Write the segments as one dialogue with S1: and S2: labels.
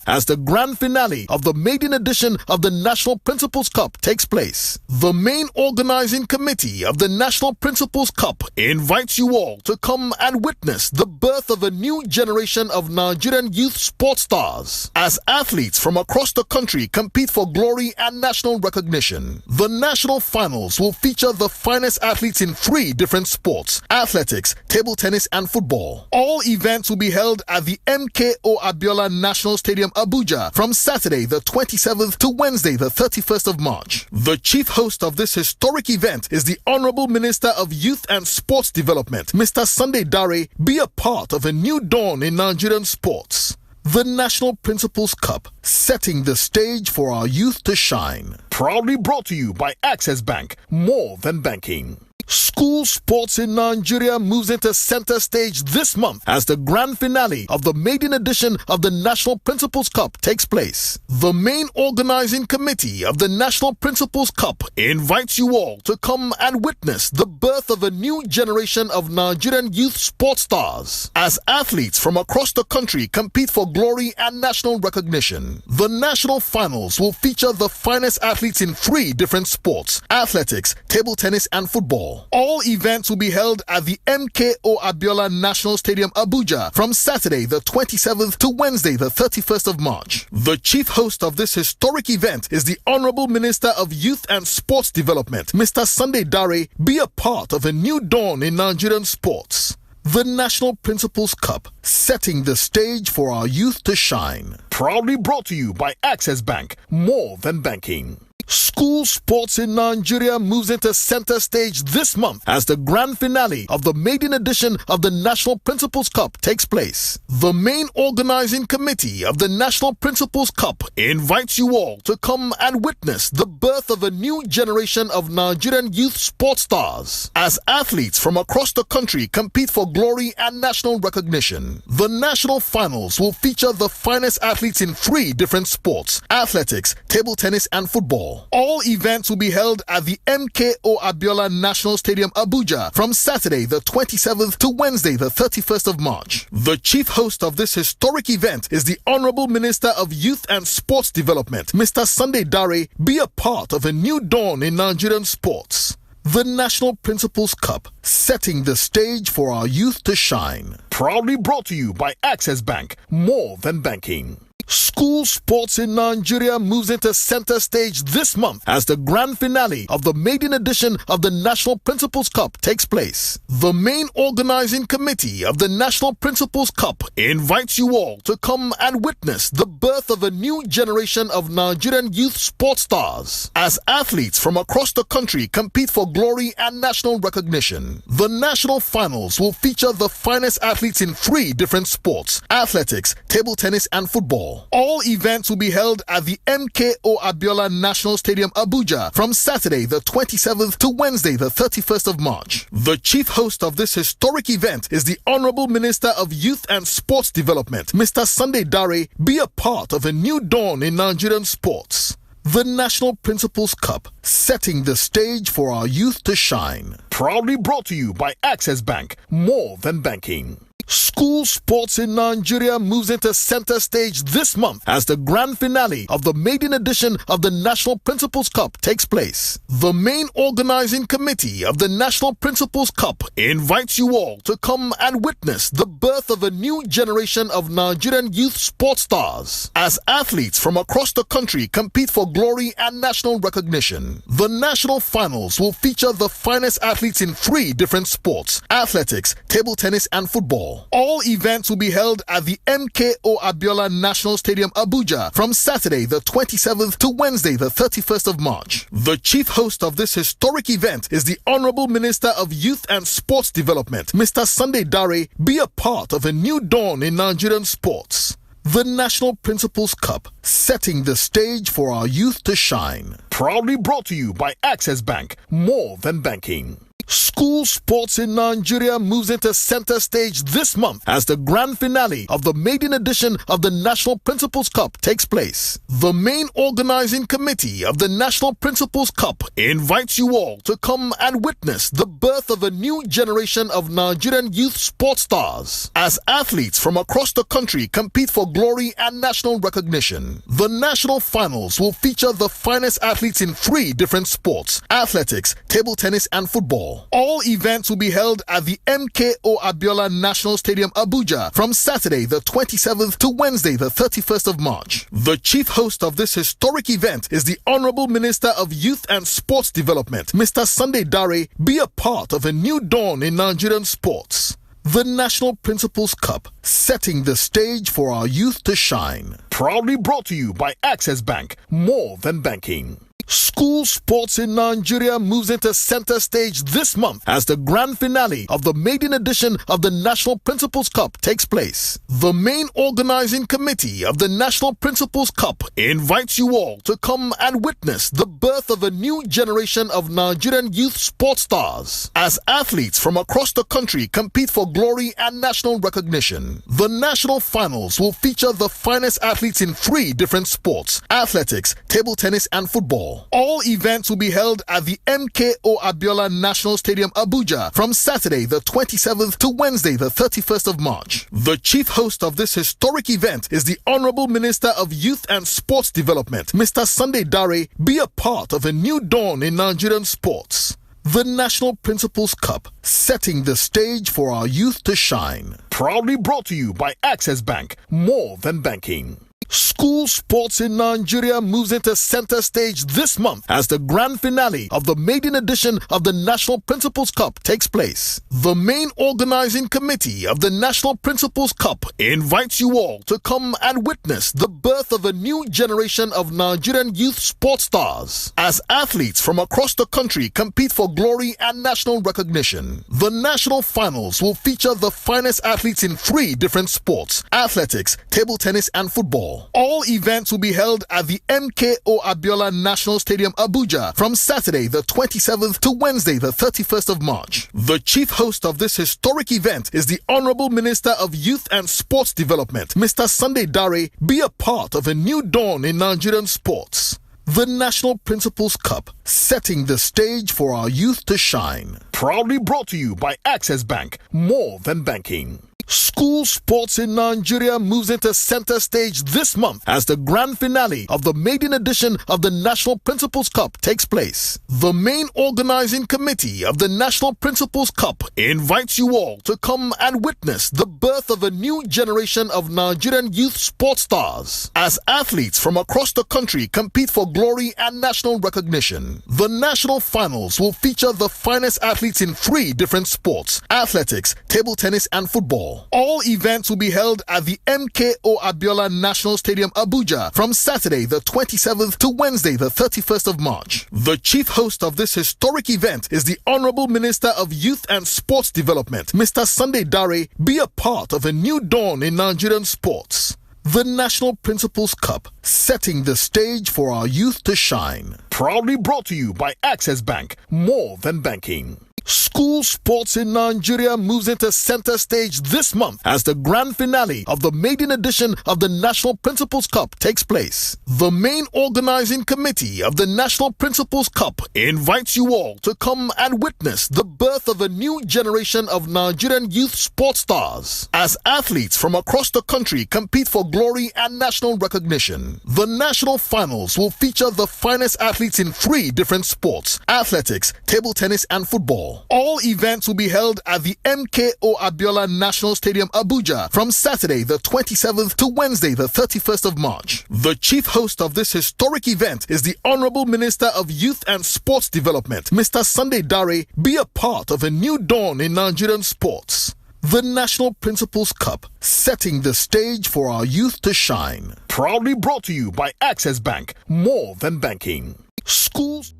S1: as the grand finale of the maiden edition of the National Principals Cup takes place. The main organizing committee of the National Principals Cup invites you all to come and witness the birth of a new generation of Nigerian youth sports stars as athletes from across the country compete for glory and national recognition. The national finals will feature the finest athletes in 3 different sports: athletics, table tennis, and football. All events will be held at the MKO Abiola National Stadium, Abuja, from Saturday the 27th to Wednesday the 31st of March. The chief host of this historic event is the Honorable Minister of Youth and Sports Development, Mr. Sunday Dare. Be a part of a new dawn in Nigerian sports. The National Principals Cup, setting the stage for our youth to shine. Proudly brought to you by Access Bank, more than banking. School sports in Nigeria moves into center stage this month as the grand finale of the maiden edition of the National Principals Cup takes place. The main organizing committee of the National Principals Cup invites you all to come and witness the birth of a new generation of Nigerian youth sports stars as athletes from across the country compete for glory and national recognition. The national finals will feature the finest athletes in 3 different sports: athletics, table tennis, and football. All events will be held at the MKO Abiola National Stadium, Abuja, from Saturday the 27th to Wednesday the 31st of March. The chief host of this historic event is the Honorable Minister of Youth and Sports Development, Mr. Sunday Dare. Be a part of a new dawn in Nigerian sports. The National Principals Cup, setting the stage for our youth to shine. Proudly brought to you by Access Bank, more than banking. School sports in Nigeria moves into center stage this month as the grand finale of the maiden edition of the National Principals Cup takes place. The main organizing committee of the National Principals Cup invites you all to come and witness the birth of a new generation of Nigerian youth sports stars as athletes from across the country compete for glory and national recognition. The national finals will feature the finest athletes in 3 different sports: athletics, table tennis, and football. All events will be held at the MKO Abiola National Stadium, Abuja, from Saturday the 27th to Wednesday the 31st of March. The chief host of this historic event is the Honorable Minister of Youth and Sports Development, Mr. Sunday Dare. Be a part of a new dawn in Nigerian sports. The National Principals Cup, setting the stage for our youth to shine. Proudly brought to you by Access Bank, more than banking. School sports in Nigeria moves into center stage this month as the grand finale of the maiden edition of the National Principals Cup takes place. The main organizing committee of the National Principals Cup invites you all to come and witness the birth of a new generation of Nigerian youth sports stars as athletes from across the country compete for glory and national recognition. The national finals will feature the finest athletes in 3 different sports: athletics, table tennis, and football. All events will be held at the MKO Abiola National Stadium, Abuja, from Saturday the 27th to Wednesday the 31st of March. The chief host of this historic event is the Honorable Minister of Youth and Sports Development, Mr. Sunday Dare. Be a part of a new dawn in Nigerian sports. The National Principals Cup, setting the stage for our youth to shine. Proudly brought to you by Access Bank, more than banking. School sports in Nigeria moves into center stage this month as the grand finale of the maiden edition of the National Principals Cup takes place. The main organizing committee of the National Principals Cup invites you all to come and witness the birth of a new generation of Nigerian youth sports stars as athletes from across the country compete for glory and national recognition. The national finals will feature the finest athletes in 3 different sports: athletics, table tennis, and football. All events will be held at the MKO Abiola National Stadium, Abuja, from Saturday the 27th to Wednesday the 31st of March. The chief host of this historic event is the Honorable Minister of Youth and Sports Development, Mr. Sunday Dare. Be a part of a new dawn in Nigerian sports. The National Principals Cup, setting the stage for our youth to shine. Proudly brought to you by Access Bank, more than banking. School sports in Nigeria moves into center stage this month as the grand finale of the maiden edition of the National Principals Cup takes place. The main organizing committee of the National Principals Cup invites you all to come and witness the birth of a new generation of Nigerian youth sports stars as athletes from across the country compete for glory and national recognition. The national finals will feature the finest athletes in 3 different sports: athletics, table tennis, and football. All events will be held at the MKO Abiola National Stadium, Abuja, from Saturday the 27th to Wednesday the 31st of March. The chief host of this historic event is the Honorable Minister of Youth and Sports Development, Mr. Sunday Dare. Be a part of a new dawn in Nigerian sports. The National Principals Cup, setting the stage for our youth to shine. Proudly brought to you by Access Bank, more than banking. School sports in Nigeria moves into center stage this month as the grand finale of the maiden edition of the National Principals Cup takes place. The main organizing committee of the National Principals Cup invites you all to come and witness the birth of a new generation of Nigerian youth sports stars as athletes from across the country compete for glory and national recognition. The national finals will feature the finest athletes in 3 different sports: athletics, table tennis, and football. All events will be held at the MKO Abiola National Stadium, Abuja, from Saturday the 27th to Wednesday the 31st of March. The chief host of this historic event is the Honorable Minister of Youth and Sports Development, Mr. Sunday Dare. Be a part of a new dawn in Nigerian sports. The National Principals Cup, setting the stage for our youth to shine. Proudly brought to you by Access Bank, more than banking. School sports in Nigeria moves into center stage this month as the grand finale of the maiden edition of the National Principals Cup takes place. The main organizing committee of the National Principals Cup invites you all to come and witness the birth of a new generation of Nigerian youth sports stars as athletes from across the country compete for glory and national recognition. The national finals will feature the finest athletes in 3 different sports: athletics, table tennis, and football. All events will be held at the MKO Abiola National Stadium, Abuja, from Saturday the 27th to Wednesday the 31st of March. The chief host of this historic event is the Honorable Minister of Youth and Sports Development, Mr. Sunday Dare. Be a part of a new dawn in Nigerian sports. The National Principals Cup, setting the stage for our youth to shine. Proudly brought to you by Access Bank, more than banking. School sports in Nigeria moves into center stage this month as the grand finale of the maiden edition of the National Principals Cup takes place. The main organizing committee of the National Principals Cup invites you all to come and witness the birth of a new generation of Nigerian youth sports stars as athletes from across the country compete for glory and national recognition. The national finals will feature the finest athletes in 3 different sports: athletics, table tennis, and football. All events will be held at the MKO Abiola National Stadium, Abuja, from Saturday the 27th to Wednesday the 31st of March. The chief host of this historic event is the Honorable Minister of Youth and Sports Development, Mr. Sunday Dare. Be a part of a new dawn in Nigerian sports. The National Principals Cup, setting the stage for our youth to shine. Proudly brought to you by Access Bank, more than banking. School sports in Nigeria moves into center stage this month as the grand finale of the maiden edition of the National Principals Cup takes place. The main organizing committee of the National Principals Cup invites you all to come and witness the birth of a new generation of Nigerian youth sports stars as athletes from across the country compete for glory and national recognition. The national finals will feature the finest athletes in 3 different sports: athletics, table tennis, and football. All events will be held at the MKO Abiola National Stadium, Abuja, from Saturday the 27th to Wednesday the 31st of March. The chief host of this historic event is the Honorable Minister of Youth and Sports Development, Mr. Sunday Dare. Be a part of a new dawn in Nigerian sports. The National Principals Cup, setting the stage for our youth to shine. Proudly brought to you by Access Bank, more than banking. Schools.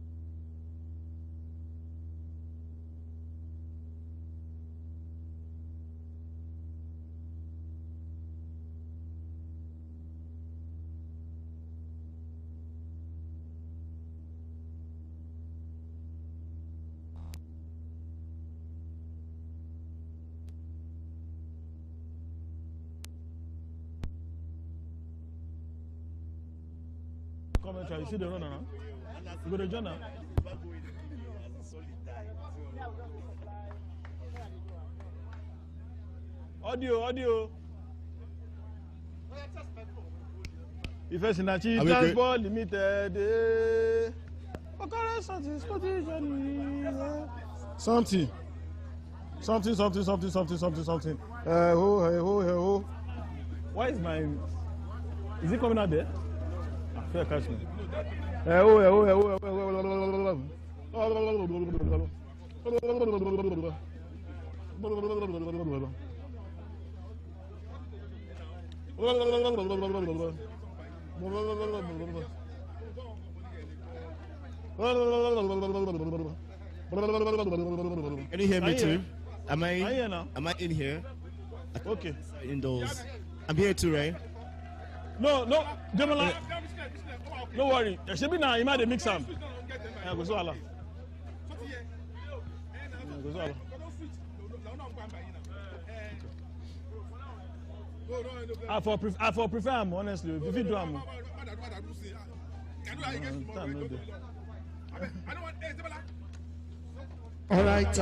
S2: commentary. You see the runner now? You go to join now? Audio. If it's in a cheap transport limited, something. Why is my? Is it coming out there? I feel catch me.
S3: Can you hear me too? Am I
S2: here now?
S3: Am I in here?
S2: Okay.
S3: Indoors. I'm here too, right?
S2: No, Jamala. No worry. There should be now. You might mix them. Go so Allah. I for prefer him, honestly. If you do him.
S4: All right.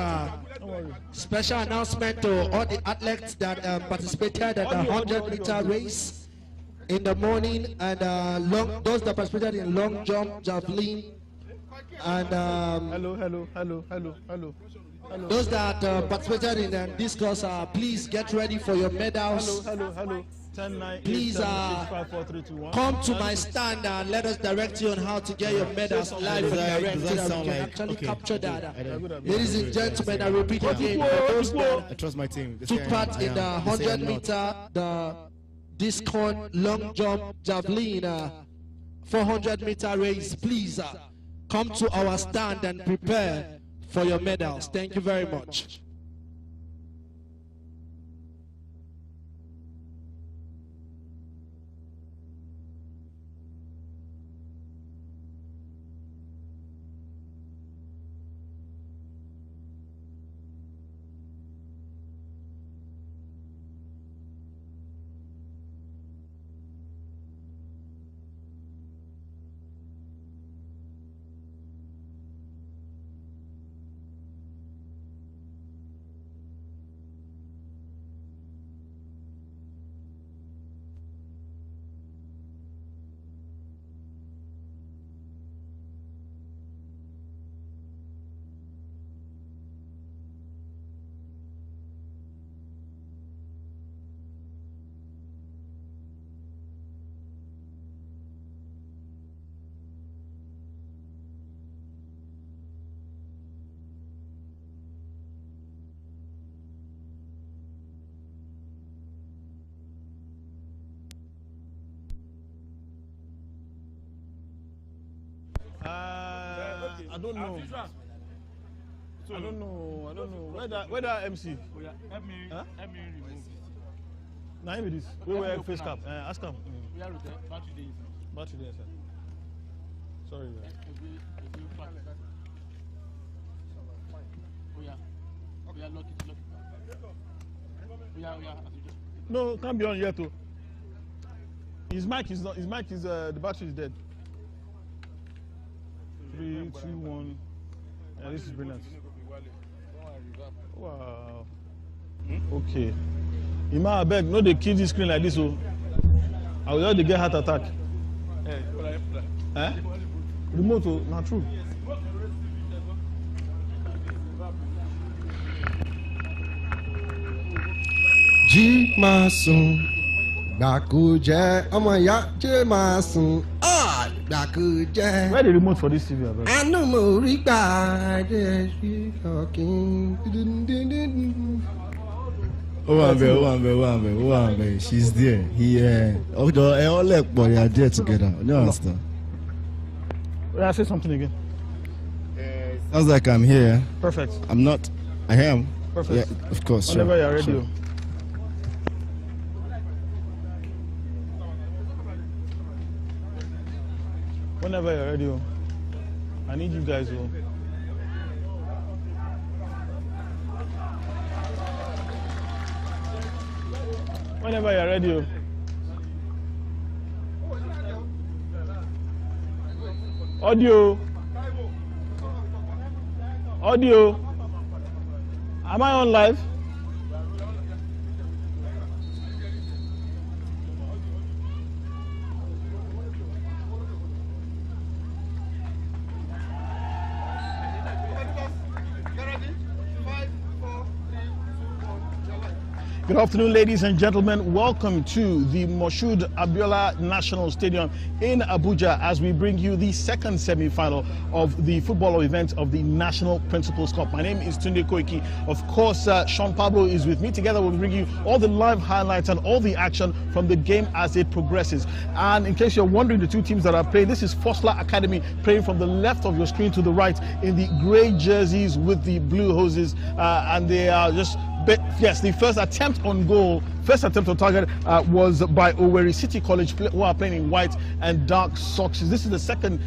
S4: Special announcement to all the athletes that participated at the 100-meter race in the morning, and those that participated in long jump, javelin, and
S2: Hello.
S4: those that participated in discus, please get ready for your medals.
S2: Hello. 10, 9,
S4: Please
S2: 8, 7, 6, 5, 4, 3, 2, 1.
S4: come to my stand and let us direct you on how to get your medals live and direct, so that we can actually capture that. Ladies and gentlemen, I repeat again, for those that
S3: I trust my team.
S4: took part in the 100-meter, the discus, long jump, javelin, 400-meter race, please come to our stand and prepare for your medals. Thank you very much.
S2: I don't know. I don't know. Where that MC?
S5: Help me remove.
S2: Now him with this. We wear face cap. Ask him.
S5: Battery
S2: there, sir. Sorry.
S5: Lock it.
S2: No, can't be on yet too. His mic is the battery is dead. 3, 2, 1. Yeah, this is brilliant. Wow. Okay. Ima abeg, no dey kill this screen like this, oh. I will just get heart attack. Remote, oh, not true.
S6: Jí máa sùn, gbàkújẹ́, ọmọ ìyá jẹ́ máa sùn, gbàkújẹ́.
S2: Where the remote for this TV, abeg?
S6: Àánú mo rí gbà dé sí ọ̀kìn.
S3: Oh, she's there. All like boy are there together. You understand?
S2: I say something again.
S3: Sounds like I'm here.
S2: Perfect.
S3: I'm not. I am.
S2: Perfect.
S3: Yeah, of course.
S2: Whenever
S3: sure.
S2: you're ready.
S3: Sure.
S2: Whenever you're ready, I need you guys. Whenever you're ready. Audio. Audio. Am I on live? Good afternoon, ladies and gentlemen. Welcome to the Moshood Abiola National Stadium in Abuja as we bring you the second semi-final of the football event of the National Principals Cup. My name is Tunde Koiki. Of course, Sean Pablo is with me. Together we'll bring you all the live highlights and all the action from the game as it progresses. And in case you're wondering, the two teams that are playing, this is Fosla Academy playing from the left of your screen to the right in the grey jerseys with the blue hoses, and they are just... But yes, the first attempt on target was by Owerri City College, who are playing in white and dark socks. This is the second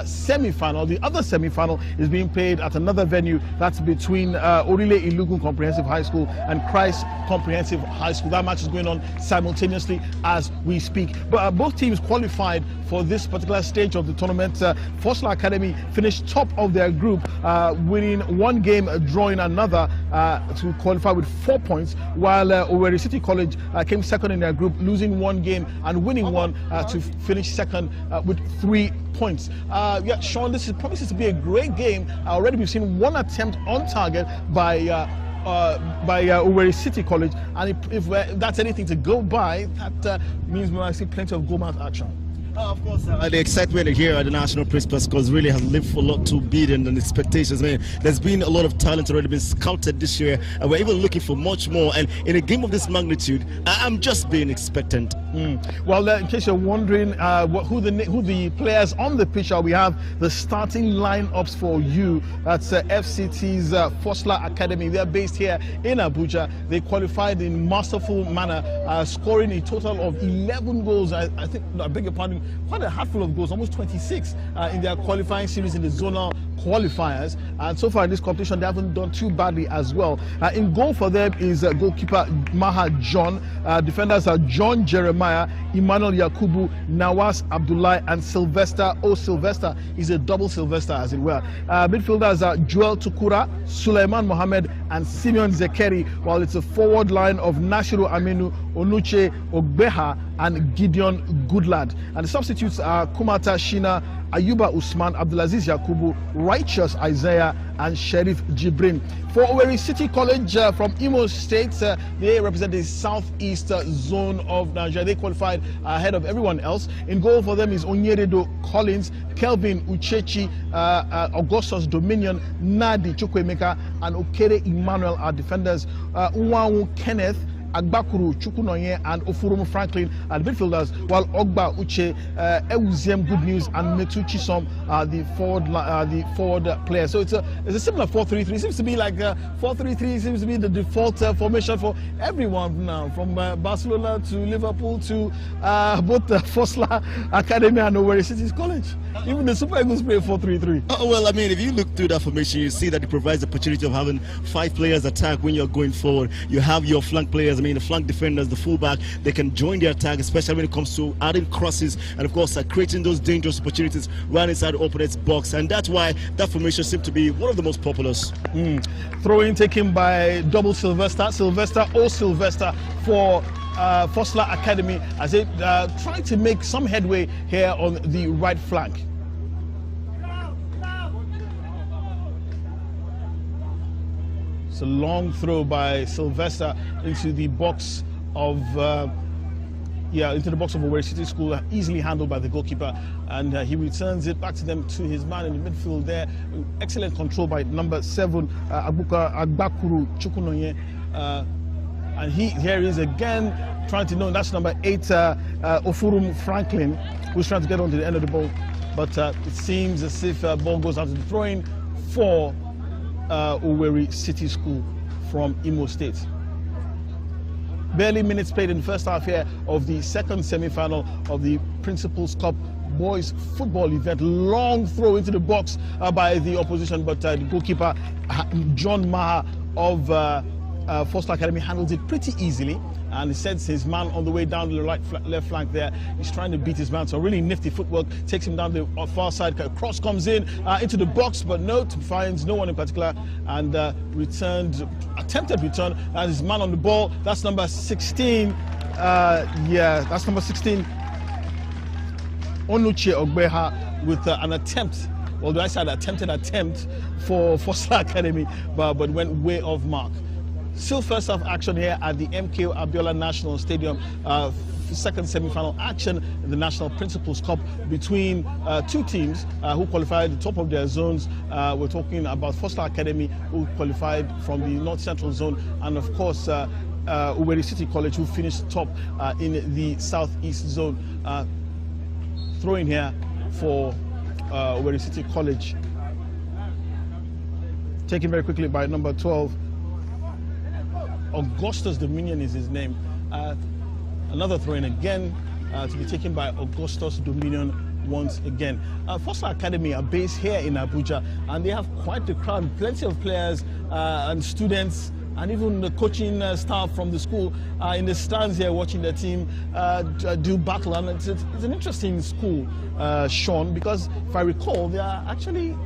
S2: semi-final. The other semi-final is being played at another venue. That's between Orile Ilugun Comprehensive High School and Christ Comprehensive High School. That match is going on simultaneously as we speak. But both teams qualified for this particular stage of the tournament. Fosla Academy finished top of their group, winning one game, drawing another to qualify with 4 points, while Owerri City College came second in their group, losing one game and winning one to finish second with 3 points. Yeah, Sean, this is promises to be a great game. Already we've seen one attempt on target by Owerri City College, and if that's anything to go by, that means we might see plenty of goal-mouth action.
S3: Of course, the excitement here at the National Principals Cup really has lived for a lot to beat and expectations. Man, there's been a lot of talent already been scouted this year, and we're even looking for much more. And in a game of this magnitude, I'm just being expectant.
S2: Well, in case you're wondering who the players on the pitch are, we have the starting lineups for you. That's FCT's Fosla Academy. They're based here in Abuja. They qualified in masterful manner, scoring a total of 11 goals. I beg your pardon, quite a handful of goals, almost 26 in their qualifying series in the zonal qualifiers, and so far in this competition they haven't done too badly as well. In goal for them is goalkeeper Maha John, defenders are John Jeremiah, Emmanuel Yakubu, Nawas Abdullah, and Sylvester Sylvester. He's a double Sylvester, as it were. Midfielders are Joel Tukura, Suleiman Mohammed, and Simeon Zekeri, while it's a forward line of Nashiru Aminu, Onuche Ogbeha, and Gideon Goodlad. And the substitutes are Kumata Shina, Ayuba Usman, Abdulaziz Yakubu, Righteous Isaiah, and Sheriff Jibrin. For Owerri City College from Imo State, they represent the southeast zone of Nigeria. They qualified ahead of everyone else. In goal for them is Onyeredo Collins, Kelvin Uchechi, Augustus Dominion, Nadi Chukwemeka, and Okere Emmanuel are defenders. Unwanwu Kenneth, Agbakuru Chukunoye, and Ofurum Franklin are the midfielders, while Ogba Uche, Ewuziem Good News, and Metu Chisom are the forward players. So it's a similar 4-3-3. Seems to be like 4-3-3 seems to be the default formation for everyone now, from Barcelona to Liverpool to both Fosla Academy and Owerri City College. Even the Super Eagles play 4-3-3.
S3: Well, I mean, if you look through that formation, you see that it provides the opportunity of having 5 players attack when you're going forward. You have your flank players, I mean, the flank defenders, the fullback, they can join the attack, especially when it comes to adding crosses and, of course, creating those dangerous opportunities right inside the opponent's box. And that's why that formation seems to be one of the most popular.
S2: Throw-in taken by double Sylvester for Fosla Academy as they trying to make some headway here on the right flank. It's a long throw by Sylvester into the box of Owerri City School, easily handled by the goalkeeper, and he returns it back to his man in the midfield there. Excellent control by number 7, Agbakuru Chukunoye, and here he is again trying to know. That's number 8, Ofurum Franklin, who's trying to get onto the end of the ball, but it seems as if ball goes out to the throwing for Owerri City School from Imo State. Barely minutes played in the first half here of the second semi-final of the Principals Cup boys football event. Long throw into the box by the opposition, but the goalkeeper John Maha of Fosla Academy handles it pretty easily. and he sends his man on the way down the left flank there. He's trying to beat his man, so really nifty footwork, takes him down the far side. Cross comes in into the box, but no, finds no one in particular, and attempted return, and his man on the ball. That's number 16. That's number 16. Onuche Ogbeha with an attempt. Well, I said attempted attempt for Fosla Academy, but went way off mark. Still first half action here at the MKO Abiola National Stadium. Second semi-final action in the National Principals Cup between two teams who qualified the top of their zones. We're talking about Fosla Academy, who qualified from the North Central Zone, and of course Owerri City College, who finished top in the Southeast Zone. Throwing here for Owerri City College, taken very quickly by number 12. Augustus Dominion is his name. Another throw-in again to be taken by Augustus Dominion once again. Fosla Academy are based here in Abuja, and they have quite the crowd, plenty of players and students, and even the coaching staff from the school in the stands here watching their team do battle. And it's an interesting school, Sean, because if I recall, they are actually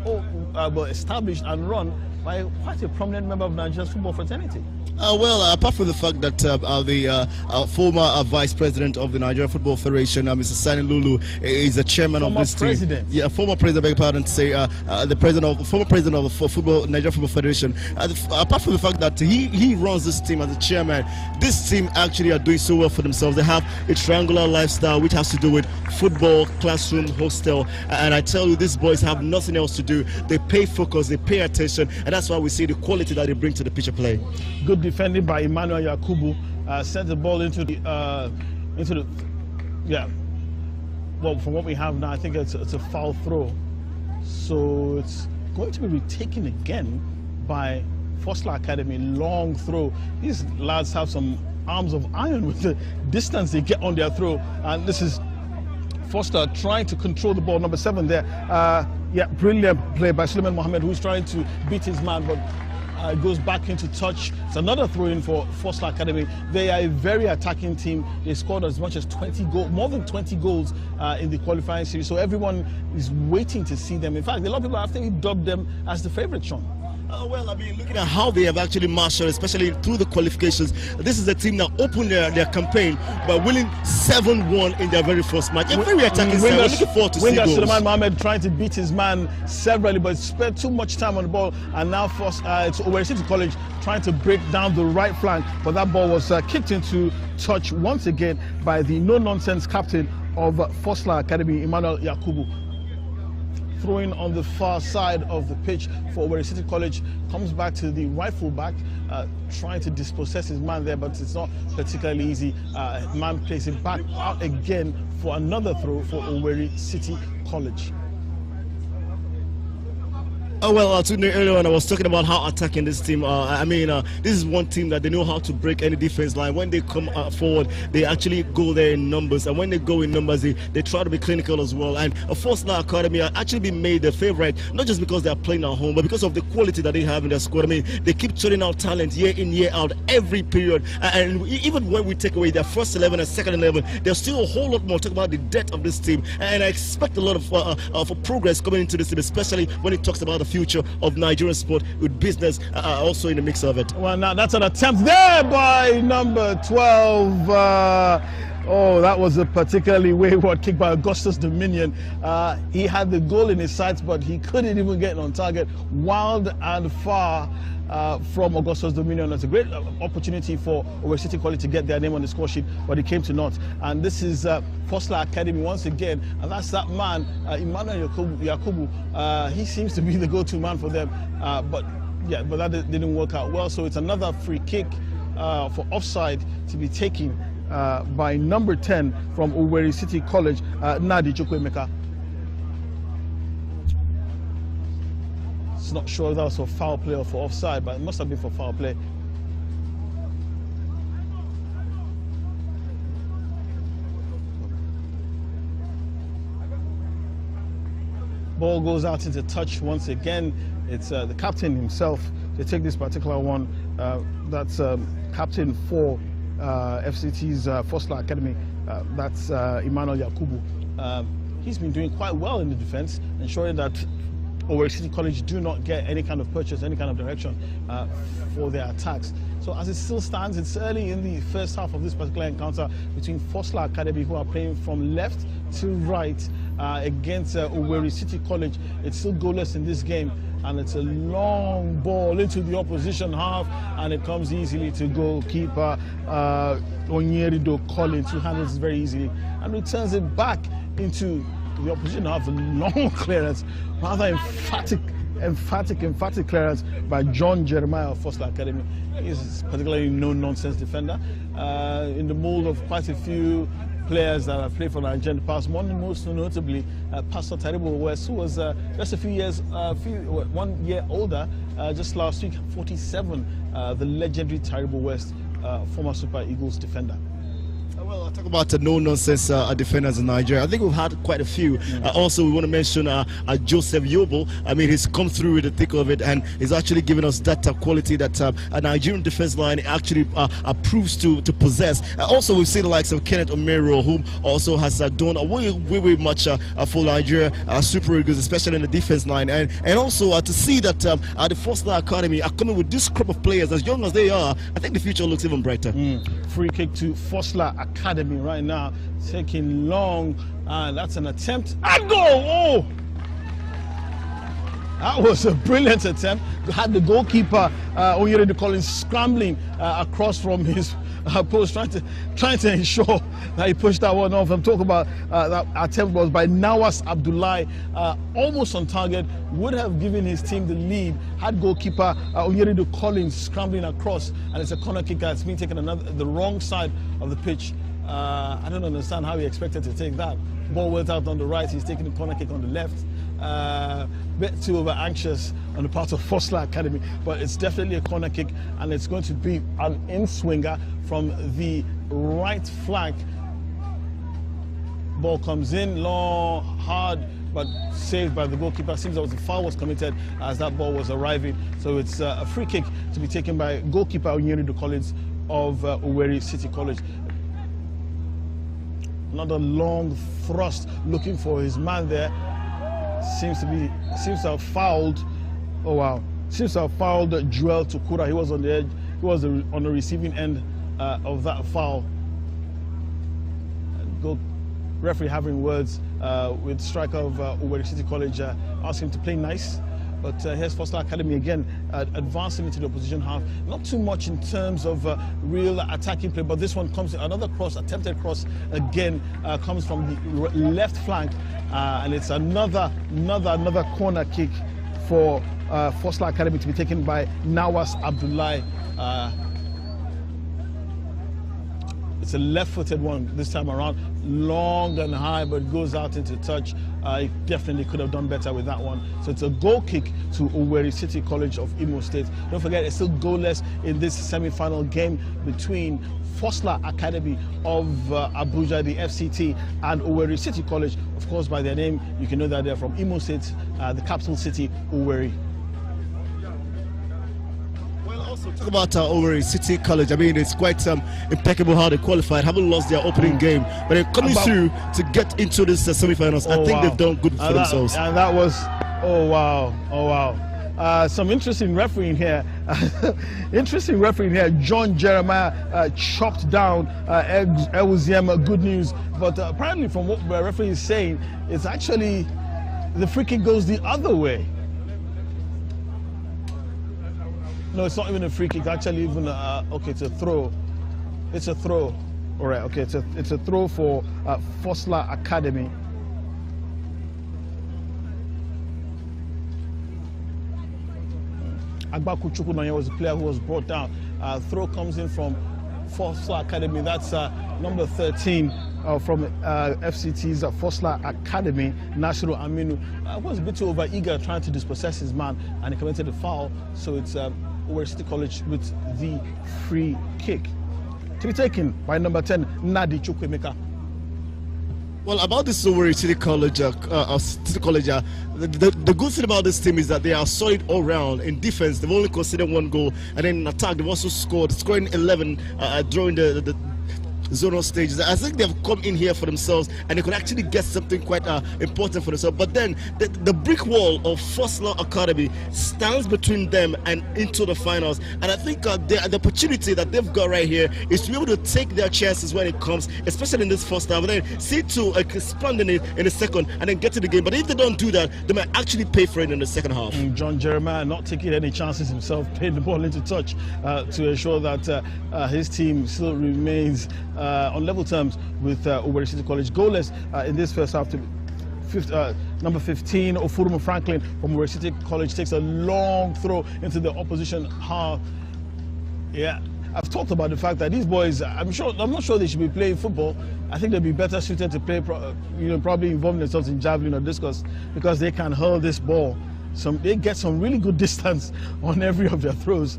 S2: established and run by quite a prominent member of Nigeria's football fraternity.
S3: Well, apart from the fact that the former vice president of the Nigeria Football Federation, Mr. Sani Lulu, is the chairman of this team. Yeah, former president, beg your pardon to say, the former president of the Nigeria Football Federation. Apart from the fact that he runs this team as the chairman, this team actually are doing so well for themselves. They have a triangular lifestyle, which has to do with football, classroom, hostel, and I tell you, these boys have nothing else to do. They pay focus, they pay attention, and that's why we see the quality that they bring to the pitch of play.
S2: Good defended by Emmanuel Yakubu, sent the ball into the well, from what we have now, I think it's a foul throw, so it's going to be retaken again by Fosla Academy. Long throw. These lads have some arms of iron with the distance they get on their throw, and this is Foster trying to control the ball. Number 7 there. Brilliant play by Suleiman Mohammed, who's trying to beat his man, but goes back into touch. It's another throw-in for Fosla Academy. They are a very attacking team. They scored as much as 20 goals, more than 20 goals in the qualifying series. So everyone is waiting to see them. In fact, a lot of people have actually dubbed them as the favorite, Sean.
S3: Well, I mean, looking at how they have actually marshaled, especially through the qualifications, this is a team that opened their campaign by winning 7-1 in their very first match. A very attacking side. We're looking forward to see goals.
S2: Suleiman Mohammed trying to beat his man severally, but spent too much time on the ball, and now it's Owerri City College trying to break down the right flank, but that ball was kicked into touch once again by the no-nonsense captain of Fosla Academy, Emmanuel Yakubu. Throwing on the far side of the pitch for Owerri City College, comes back to the right full back, trying to dispossess his man there, but it's not particularly easy. Man plays it back out again for another throw for Owerri City College.
S3: Oh, well, earlier on I was talking about how attacking this team are. This is one team that they know how to break any defense line. When they come forward, they actually go there in numbers, and when they go in numbers, they try to be clinical as well. And Fosla Academy are actually being made their favorite, not just because they are playing at home, but because of the quality that they have in their squad. I mean, they keep turning out talent year in, year out, every period. And even when we take away their first 11 and second 11, there's still a whole lot more. Talk about the depth of this team, and I expect a lot of progress coming into this team, especially when it talks about the future of Nigerian sport, with business also in the mix of it.
S2: Well, now that's an attempt there by number 12. Oh, that was a particularly wayward kick by Augustus Dominion. He had the goal in his sights, but he couldn't even get on target. Wild and far from Augustus Dominion. It's a great opportunity for Owerri City College to get their name on the score sheet, but it came to naught. And this is Fosla Academy once again, and that's that man, Emmanuel Yakubu. He seems to be the go-to man for them, but that didn't work out well. So it's another free kick for offside to be taken by number 10 from Owerri City College, Nadi Chukwuemeka. It's not sure if that was for foul play or for offside, but it must have been for foul play. Ball goes out into touch once again. It's the captain himself to take this particular one. That's captain for FCT's Fosla Academy, that's Emmanuel Yakubu. He's been doing quite well in the defense, ensuring that Owerri City College do not get any kind of purchase, any kind of direction for their attacks. So as it still stands, it's early in the first half of this particular encounter between Fosla Academy, who are playing from left to right against Owerri City College. It's still goalless in this game, and it's a long ball into the opposition half, and it comes easily to goalkeeper Onyerido Collins, who handles it very easily and returns it back into the opposition half. A long clearance, rather emphatic clearance by John Jeremiah of Fosla Academy. He's particularly no-nonsense defender in the mold of quite a few players that have played for Nigeria in the past. One most notably, Pastor Taribo West, who was just a few years, 1 year older, just last week, 47, the legendary Taribo West, former Super Eagles defender.
S3: Well, I'll talk about no-nonsense defenders in Nigeria. I think we've had quite a few. Also, we want to mention Joseph Yobo. I mean, he's come through with the thick of it, and he's actually given us that quality that a Nigerian defense line actually proves to possess. Also, we've seen the likes of Kenneth Omero, whom also has done way much for Nigeria Super Eagles, especially in the defense line. And also to see that the Fosla Academy are coming with this crop of players as young as they are, I think the future looks even brighter.
S2: Free kick to Fosla Academy right now, taking long, and that's an attempt and goal. Oh, that was a brilliant attempt. Had the goalkeeper Onyerido Collins scrambling across from his post, trying to ensure that he pushed that one off. I'm talking about that attempt was by Nawas Abdullahi, almost on target, would have given his team the lead had goalkeeper Onyerido Collins scrambling across, and it's a corner kick that's been taken the wrong side of the pitch. I don't understand how he expected to take that. Ball went out on the right, he's taking the corner kick on the left. Bit too over anxious on the part of Fosla Academy, but it's definitely a corner kick, and it's going to be an in-swinger from the right flank. Ball comes in long, hard, but saved by the goalkeeper. Seems that a foul was committed as that ball was arriving. So it's a free kick to be taken by goalkeeper Onyerido Collins of Owerri City College. Another long thrust looking for his man there. Seems to have fouled. Oh wow! Seems to have fouled Joel Tukura. He was on the edge. He was on the receiving end of that foul. Referee having words with striker of Owerri City College, asking him to play nice. But here's Fosla Academy again, advancing into the opposition half. Not too much in terms of real attacking play, but this one comes, another cross, attempted cross again, comes from the left flank, and it's another corner kick for Fosla Academy to be taken by Nawas Abdullahi. It's a left-footed one this time around, long and high, but goes out into touch. He definitely could have done better with that one. So it's a goal kick to Owerri City College of Imo State. Don't forget, it's still goalless in this semi-final game between Fosla Academy of Abuja, the FCT, and Owerri City College. Of course, by their name, you can know that they're from Imo State, the capital city, Owerri.
S3: Talk about Owerri City College. I mean, it's quite impeccable how they qualified. Haven't lost their opening game, but they're coming through to get into this semi-finals. I think they've done good for themselves.
S2: And that was, oh wow. Some interesting refereeing here. John Jeremiah chopped down Ewuziem. Good news, but apparently from what the referee is saying, it's actually the free kick goes the other way. No, it's not even a free kick. Actually, even okay, it's a throw. It's a throw. All right. Okay, it's a throw for Fosla Academy. Agbaku Chukwunanya was the player who was brought down. Throw comes in from Fosla Academy. That's number 13 from FCT's Fosla Academy, Nasiru Aminu. Was a bit too over eager trying to dispossess his man, and he committed a foul. So it's Owerri City College with the free kick to be taken by number 10, Nadi Chukwemeka.
S3: Well, about this Owerri City College, the good thing about this team is that they are solid all round. In defense, they've only conceded 1 goal, and then in attack, they've also scoring 11 during the zonal stages. I think they've come in here for themselves, and they could actually get something quite important for themselves. But then the brick wall of Fosla Academy stands between them and into the finals. And I think the opportunity that they've got right here is to be able to take their chances when it comes, especially in this first half, and then see to expanding it in the second and then get to the game. But if they don't do that, they might actually pay for it in the second half.
S2: John Jeremiah not taking any chances himself, playing the ball into touch to ensure that his team still remains on level terms with Owerri City College. Goalless in this first half. Number 15, Ofurumo Franklin from Owerri City College takes a long throw into the opposition half. Yeah, I've talked about the fact that these boys, I'm not sure they should be playing football. I think they'd be better suited to play, probably involving themselves in javelin or discus, because they can hurl this ball. They get some really good distance on every of their throws.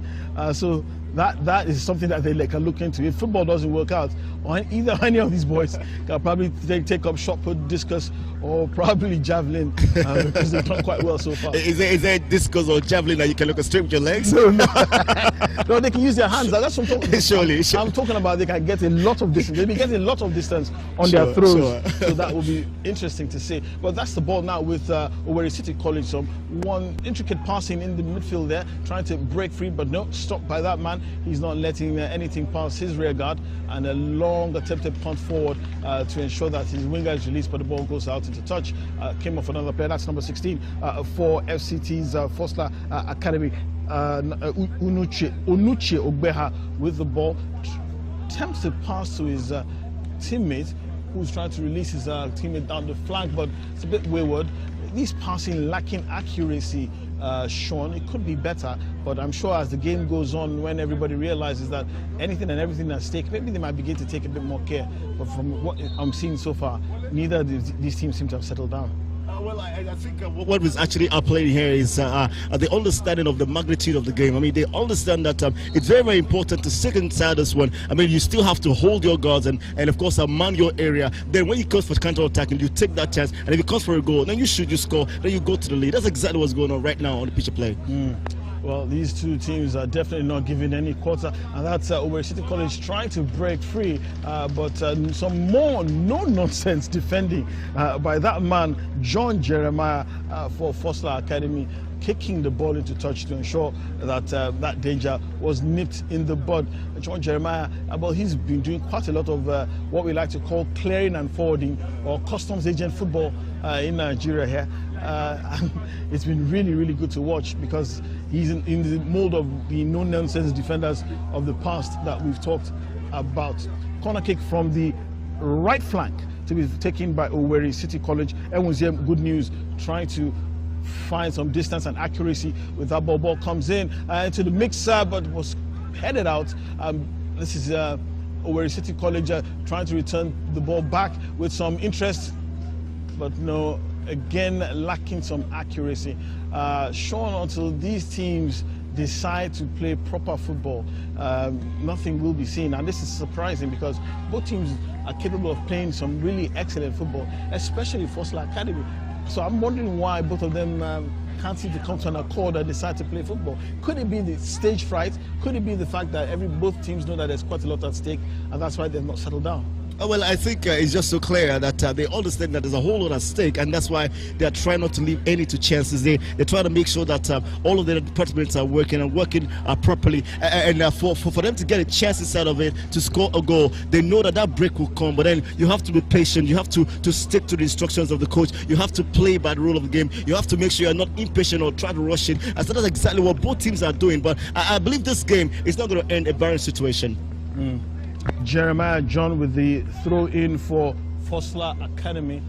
S2: So that is something that they can look into. If football doesn't work out, or any of these boys can probably take up shot put, discus, or probably javelin, because they've done quite well so far.
S3: Is there discus or javelin that you can look straight with your legs?
S2: No. No, they can use their hands. That's what I'm talking about.
S3: Surely.
S2: I'm talking about they can get a lot of distance. They'll be getting a lot of distance on their throws. So that will be interesting to see. But that's the ball now with Owerri City College. Some one intricate passing in the midfield there, trying to break free, but no, stopped by that man. He's not letting anything pass his rear guard, and a long attempted punt forward to ensure that his winger is released, but the ball goes out into touch. Came off another player. That's number 16 for FCT's Fosla Academy. Unuche Ogbeha with the ball, attempts to pass to his teammate, who's trying to release his teammate down the flank, but it's a bit wayward. These passing lacking accuracy, Sean. It could be better, but I'm sure as the game goes on, when everybody realizes that anything and everything at stake, maybe they might begin to take a bit more care. But from what I'm seeing so far, neither of these teams seem to have settled down.
S3: Well, I think what was actually playing here is the understanding of the magnitude of the game. I mean, they understand that it's very, very important to stick inside this one. I mean, you still have to hold your guards and of course, man your area. Then when it comes for counter-attacking, you take that chance. And if it comes for a goal, then you score, then you go to the lead. That's exactly what's going on right now on the pitch of play.
S2: Well, these two teams are definitely not giving any quarter, and that's Owerri City College trying to break free, but some more no-nonsense defending by that man, John Jeremiah, for Fosla Academy, kicking the ball into touch to ensure that that danger was nipped in the bud. John Jeremiah, well, he's been doing quite a lot of what we like to call clearing and forwarding, or customs agent football in Nigeria here. And it's been really, really good to watch, because he's in the mold of the no-nonsense defenders of the past that we've talked about. Corner kick from the right flank to be taken by Owerri City College. Ewunziem, good news, trying to find some distance and accuracy with that ball. Ball comes in into the mixer, but was headed out. This is Owerri City College trying to return the ball back with some interest, but no, again lacking some accuracy. Sean, until these teams decide to play proper football, nothing will be seen. And this is surprising, because both teams are capable of playing some really excellent football, especially Fosla Academy. So I'm wondering why both of them can't seem to come to an accord and decide to play football. Could it be the stage fright? Could it be the fact that both teams know that there's quite a lot at stake, and that's why they've not settled down?
S3: Well, I think it's just so clear that they understand that there's a whole lot at stake, and that's why they are trying not to leave any to chances. They try to make sure that all of their departments are working properly, and for them to get a chance inside of it to score a goal, they know that that break will come. But then you have to be patient. You have to stick to the instructions of the coach. You have to play by the rule of the game. You have to make sure you're not impatient or try to rush it. And so that's exactly what both teams are doing. But I believe this game is not going to end a barren situation.
S2: Jeremiah John with the throw in for Fosla Academy,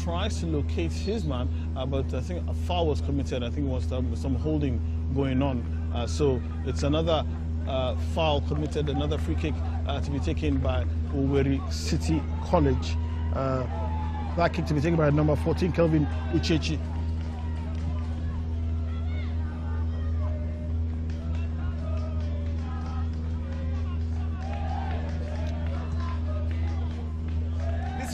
S2: tries to locate his man, but I think a foul was committed. I think it was some holding going on. So it's another foul committed, another free kick to be taken by Owerri City College. That kick to be taken by number 14, Kelvin Uchechi.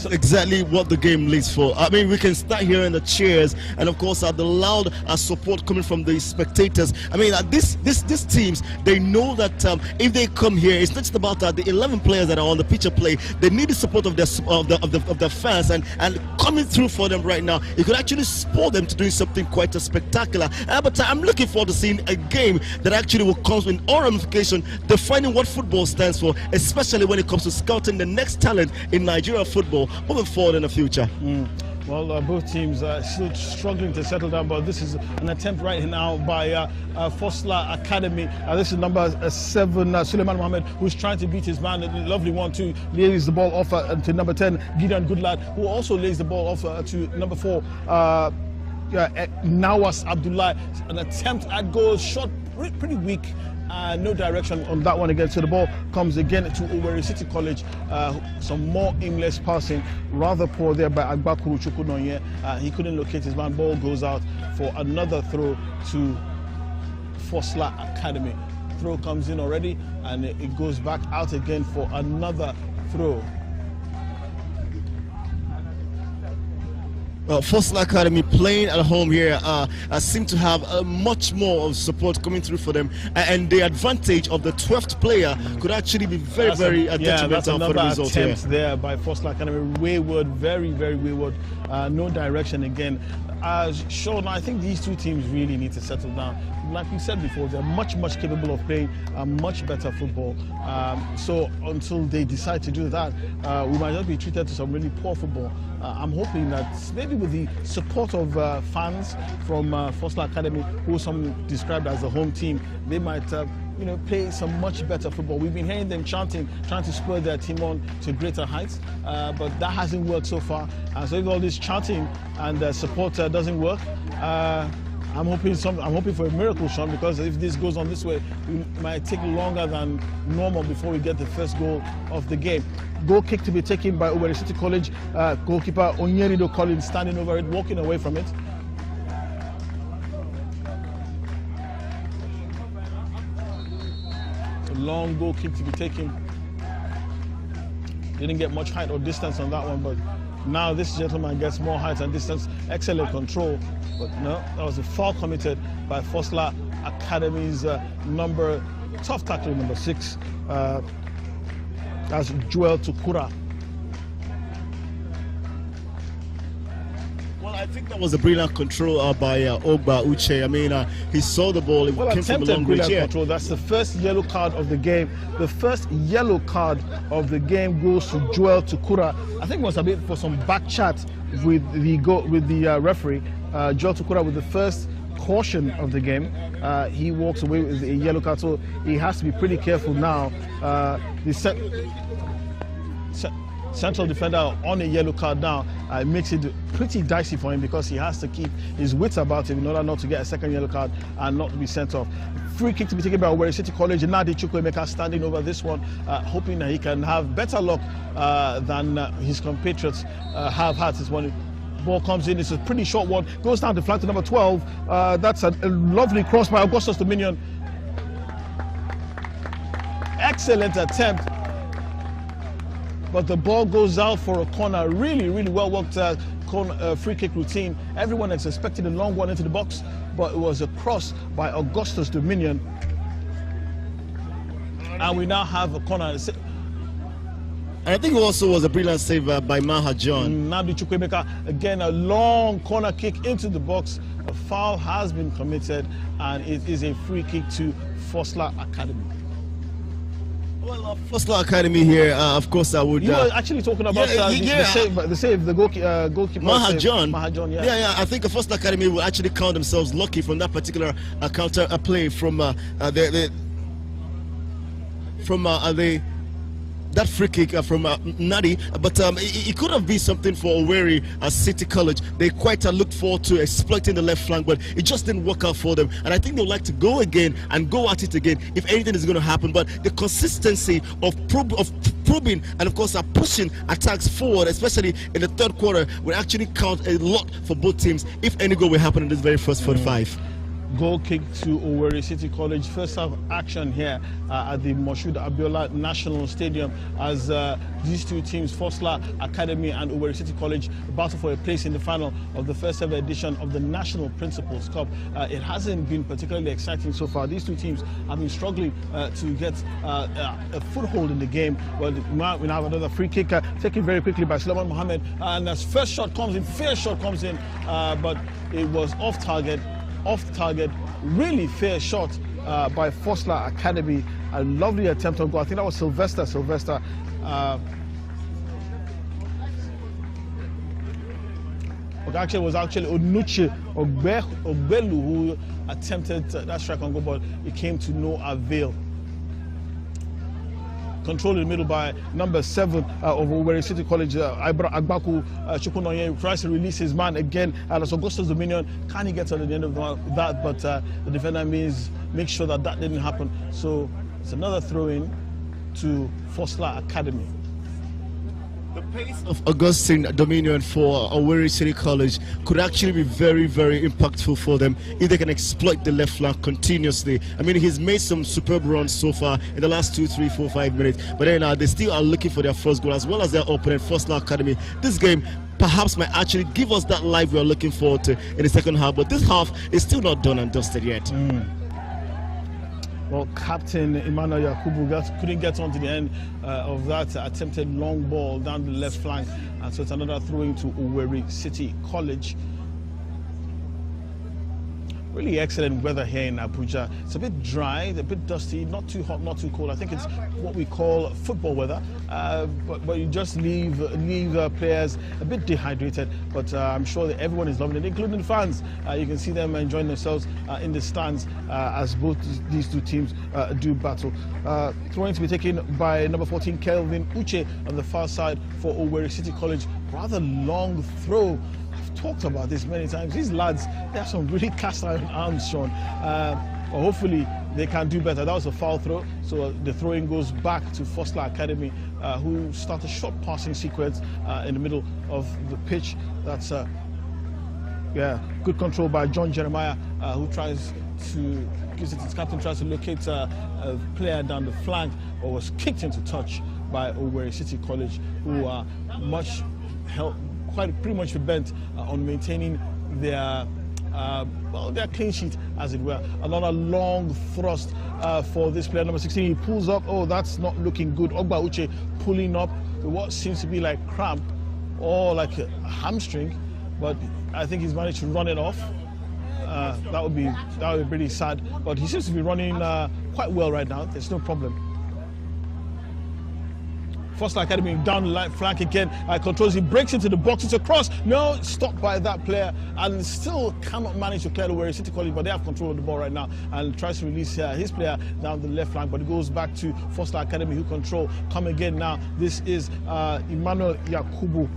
S3: exactly what the game leads for. I mean, we can start hearing the cheers and, of course, the loud support coming from the spectators. I mean, these teams, they know that if they come here, it's not just about the 11 players that are on the pitch of play. They need the support of their fans, and coming through for them right now, it could actually spur them to doing something quite spectacular. But I'm looking forward to seeing a game that actually will come in all ramification, defining what football stands for, especially when it comes to scouting the next talent in Nigeria football moving forward in the future.
S2: Well, both teams are still struggling to settle down, but this is an attempt right now by Fosla Academy. This is number 7, Suleiman Mohammed, who's trying to beat his man. A lovely one to lays the ball off to number 10, Gideon Goodlad, who also lays the ball off to number 4, Nawas Abdullah. An attempt at goal, shot pretty weak. No direction on that one again, so the ball comes again to Owerri City College. Some more aimless passing, rather poor there by Agbakuru Chukwunonye. He couldn't locate his man. Ball goes out for another throw to Fosla Academy. Throw comes in already, and it goes back out again for another throw.
S3: Fosla Academy playing at home here seem to have much more of support coming through for them, and the advantage of the 12th player could actually be very detrimental for the result here.
S2: Attempt there by Fosla Academy, wayward, very wayward, no direction again. Sean, I think these two teams really need to settle down. Like we said before, they're much capable of playing much better football. So until they decide to do that, we might just be treated to some really poor football. I'm hoping that maybe with the support of fans from Fosla Academy, who some described as a home team, they might play some much better football. We've been hearing them chanting, trying to spur their team on to greater heights, but that hasn't worked so far. So if all this chanting and support doesn't work, I'm hoping for a miracle, Sean, because if this goes on this way, it might take longer than normal before we get the first goal of the game. Goal kick to be taken by Owerri City College. Goalkeeper Onyerido Collins standing over it, walking away from it. A long goal kick to be taken. Didn't get much height or distance on that one, but now this gentleman gets more height and distance. Excellent control, but no, that was a foul committed by Fosla Academy's tough tackler number 6. That's Joel Tukura.
S3: Well, I think that was a brilliant control by Ogba Uche. I mean, he saw the ball, it came from a long range.
S2: Control. That's the first yellow card of the game. The first yellow card of the game goes to Joel Tukura. I think it was a bit for some back chat with the referee. Joel Tukura with the first caution of the game. He walks away with a yellow card, so he has to be pretty careful now. The central defender on a yellow card now makes it pretty dicey for him, because he has to keep his wits about him in order not to get a second yellow card and not to be sent off. Free kick to be taken by Owerri City College. Nadi Chukwuemeka standing over this one, hoping that he can have better luck than his compatriots have had this morning. Ball comes in, it's a pretty short one, goes down the flank to number 12. That's a lovely cross by Augustus Dominion. Excellent attempt, but the ball goes out for a corner. Really well worked free kick routine. Everyone is expecting a long one into the box, but it was a cross by Augustus Dominion. And we now have a corner.
S3: And I think it also was a brilliant save by Maha John.
S2: Nadi Chukwuemeka, again a long corner kick into the box. A foul has been committed, and it is a free kick to Fosla Academy.
S3: Well, Fosla Academy here, of course, I would.
S2: You were actually talking about the save, the goalkeeper.
S3: Maha John.
S2: Yeah.
S3: Yeah. I think Fosla Academy will actually count themselves lucky from that particular counter play from that free kick from Nadi, but it could have been something for Owerri City College. They quite looked forward to exploiting the left flank, but it just didn't work out for them. And I think they would like to go again and go at it again if anything is going to happen. But the consistency of probing and of course pushing attacks forward, especially in the third quarter, will actually count a lot for both teams if any goal will happen in this very first 45.
S2: goal kick to Owerri City College. First half action here at the Moshood Abiola National Stadium as these two teams, Fosla Academy and Owerri City College, battle for a place in the final of the first ever edition of the National Principals Cup. It hasn't been particularly exciting so far. These two teams have been struggling to get a foothold in the game. Well, we now have another free kick taken very quickly by Suleiman Mohammed, and as first shot comes in, fair shot comes in, but it was off target, really fair shot by Fosla Academy. A lovely attempt on goal. I think that was Sylvester. Actually, it was Onuche Ogbelu who attempted that strike on goal, but it came to no avail. Controlled in the middle by number 7 of Owerri City College, Agbaku Chukwunonye, tries to release his man again. That's Augustus Dominion. Can he get to the end of that? But the defender makes sure that didn't happen. So it's another throw-in to Fosla Academy.
S3: The pace of Augustine Dominion for Owerri City College could actually be very, very impactful for them if they can exploit the left flank continuously. I mean, he's made some superb runs so far in the last 2, 3, 4, 5 minutes. But then they still are looking for their first goal as well as their opponent, Fosla Academy. This game perhaps might actually give us that life we are looking forward to in the second half. But this half is still not done and dusted yet.
S2: Well, Captain Emmanuel Yakubu couldn't get on to the end of that attempted long ball down the left flank. And so it's another throwing to Owerri City College. Really excellent weather here in Abuja. It's a bit dry, a bit dusty, not too hot, not too cold. I think it's what we call football weather. But you just leave players a bit dehydrated. But I'm sure that everyone is loving it, including the fans. You can see them enjoying themselves in the stands as both these two teams do battle. Throwing to be taken by number 14, Kelvin Uche, on the far side for Owerri City College. Rather long throw. Talked about this many times. These lads, they have some really cast iron arms, Sean. But hopefully they can do better. That was a foul throw, so the throwing goes back to Fosla Academy, who start a short passing sequence in the middle of the pitch. That's good control by John Jeremiah, who gives it his captain, tries to locate a player down the flank, but was kicked into touch by Owerri City College, who are pretty much bent on maintaining their clean sheet, as it were. Another long thrust for this player, number 16. He pulls up. Oh, that's not looking good. Ogba Uche pulling up what seems to be like cramp or like a hamstring, but I think he's managed to run it off. That would be pretty sad, but he seems to be running quite well right now. There's no problem. Fosla Academy down the right flank again. Controls, he breaks into the box. It's a cross. No, stopped by that player, and still cannot manage to clear the Owerri City College, but they have control of the ball right now and tries to release his player down the left flank, but it goes back to Fosla Academy, who control. Come again now. This is Emmanuel Yakubu.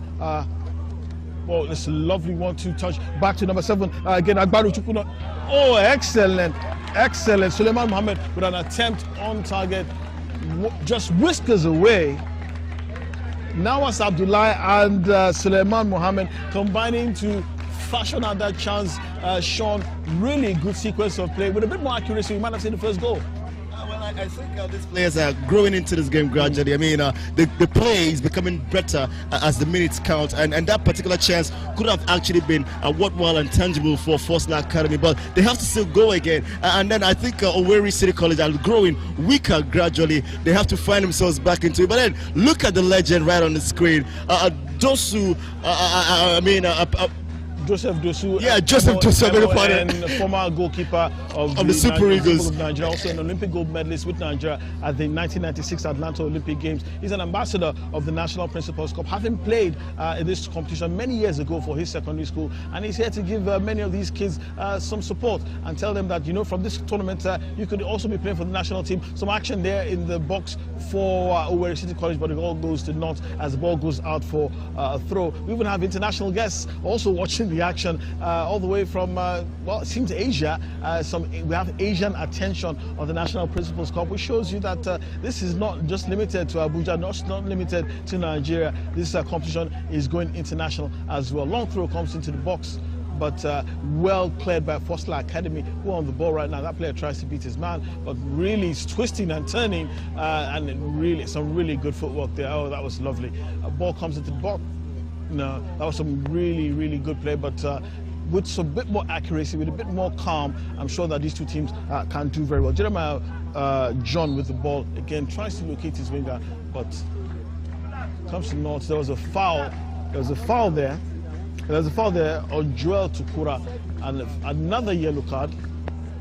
S2: Well, it's a lovely 1-2 touch. Back to number 7. Again, Agbaru Chukuna. Oh, excellent. Suleiman Mohammed with an attempt on target. Just whiskers away. Nawas Abdullah and Suleiman Mohammed combining to fashion out that chance. Sean, really good sequence of play. With a bit more accuracy, we might have seen the first goal.
S3: Well, I think these players are growing into this game gradually. I mean, the play is becoming better as the minutes count, and that particular chance could have actually been worthwhile and tangible for Fosla Academy, but they have to still go again. And then I think Owerri City College are growing weaker gradually. They have to find themselves back into it. But then look at the legend right on the screen, Dosu.
S2: Joseph Dosu.
S3: Yeah, Joseph Dosu,
S2: and former goalkeeper of the
S3: Super Eagles
S2: of Nigeria, also an Olympic gold medalist with Nigeria at the 1996 Atlanta Olympic Games. He's an ambassador of the National Principals Cup, having played in this competition many years ago for his secondary school, and he's here to give many of these kids some support and tell them that, you know, from this tournament you could also be playing for the national team. Some action there in the box for Owerri City College, but it all goes to naught as the ball goes out for a throw. We even have international guests also watching the action all the way from well, it seems Asia. We have Asian attention on the National Principals Cup, which shows you that this is not just limited to Abuja, not limited to Nigeria. This competition is going international as well. Long throw comes into the box but well cleared by Fosla Academy, who are on the ball right now. That player tries to beat his man, but really is twisting and turning, and really some really good footwork there. Oh, that was lovely. A ball comes into the box. No, that was some really good play, but with some bit more accuracy, with a bit more calm, I'm sure that these two teams can do very well. Jeremiah John with the ball again tries to locate his winger, but comes to naught. There was a foul. There's a foul there. There's a foul there on Joel Tukura, and another yellow card.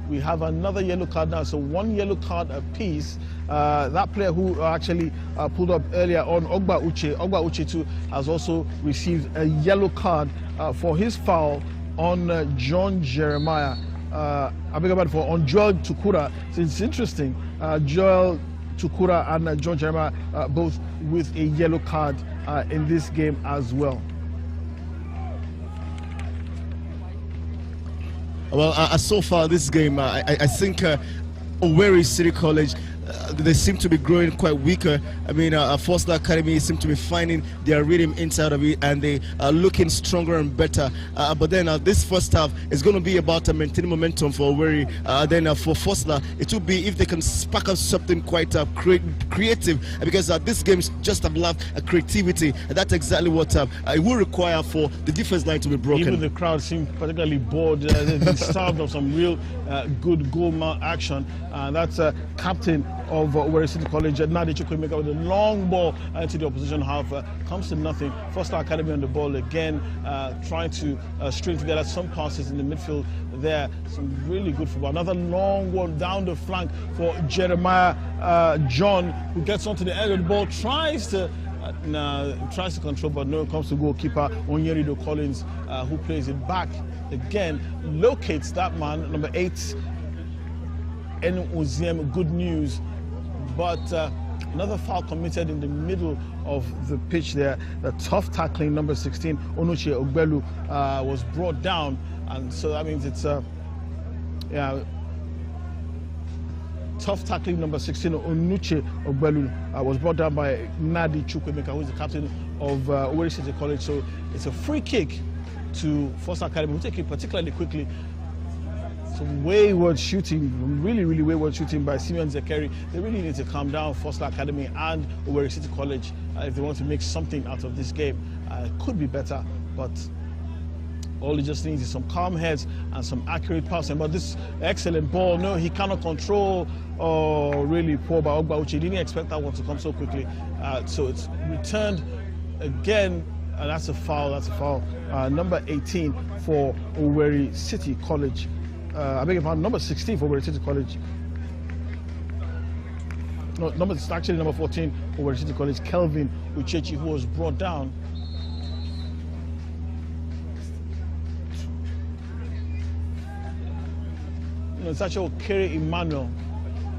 S2: We have another yellow card now, so 1 yellow card apiece. That player who actually pulled up earlier on, Ogba Uche too, has also received a yellow card for his foul on John Jeremiah. I beg your pardon, on Joel Tukura. So it's interesting. Joel Tukura and John Jeremiah both with a yellow card in this game as well.
S3: Well, so far this game, I think Owerri City College, they seem to be growing quite weaker. I mean, Fosla Academy seem to be finding their rhythm inside of it, and they are looking stronger and better. But then this first half is going to be about maintaining momentum for Owerri. Then for Fosla, it will be if they can spark up something quite creative, because this game just have lacked creativity. And that's exactly what it will require for the defense line to be broken.
S2: Even the crowd seemed particularly bored. They've been starved of some real good goal action. That's captain of Owerri City College, Nadi Chukwemeka, with a long ball into the opposition half. Comes to nothing. Fosla Academy on the ball again, trying to string together some passes in the midfield there. Some really good football. Another long one down the flank for Jeremiah John, who gets onto the edge of the ball, tries to control, but no, it comes to goalkeeper Onyerido Collins, who plays it back again, locates that man, number 8, En Uziem. Good news, but another foul committed in the middle of the pitch there. The tough tackling, number 16, Onuche Ogbelu, was brought down, and so that means it's tough tackling, number 16, Onuche Ogbelu, was brought down by Nadi Chukwemeka, who is the captain of Owerri City College. So it's a free kick to Fosla Academy. We'll take it particularly quickly. Some wayward shooting, really wayward shooting by Simeon Zekeri. They really need to calm down, Fosla Academy and Owerri City College, if they want to make something out of this game. It could be better, but all he just needs is some calm heads and some accurate passing. But this excellent ball, no, he cannot control. Oh, really poor by Ogba Uche. Didn't expect that one to come so quickly. So it's returned again, and that's a foul. That's a foul. Number 18 for Owerri City College. I beg your pardon, number 16 for Owerri City College. No, actually number 14 for Owerri City College, Kelvin Uchechi, who was brought down. It's actually Kere Emmanuel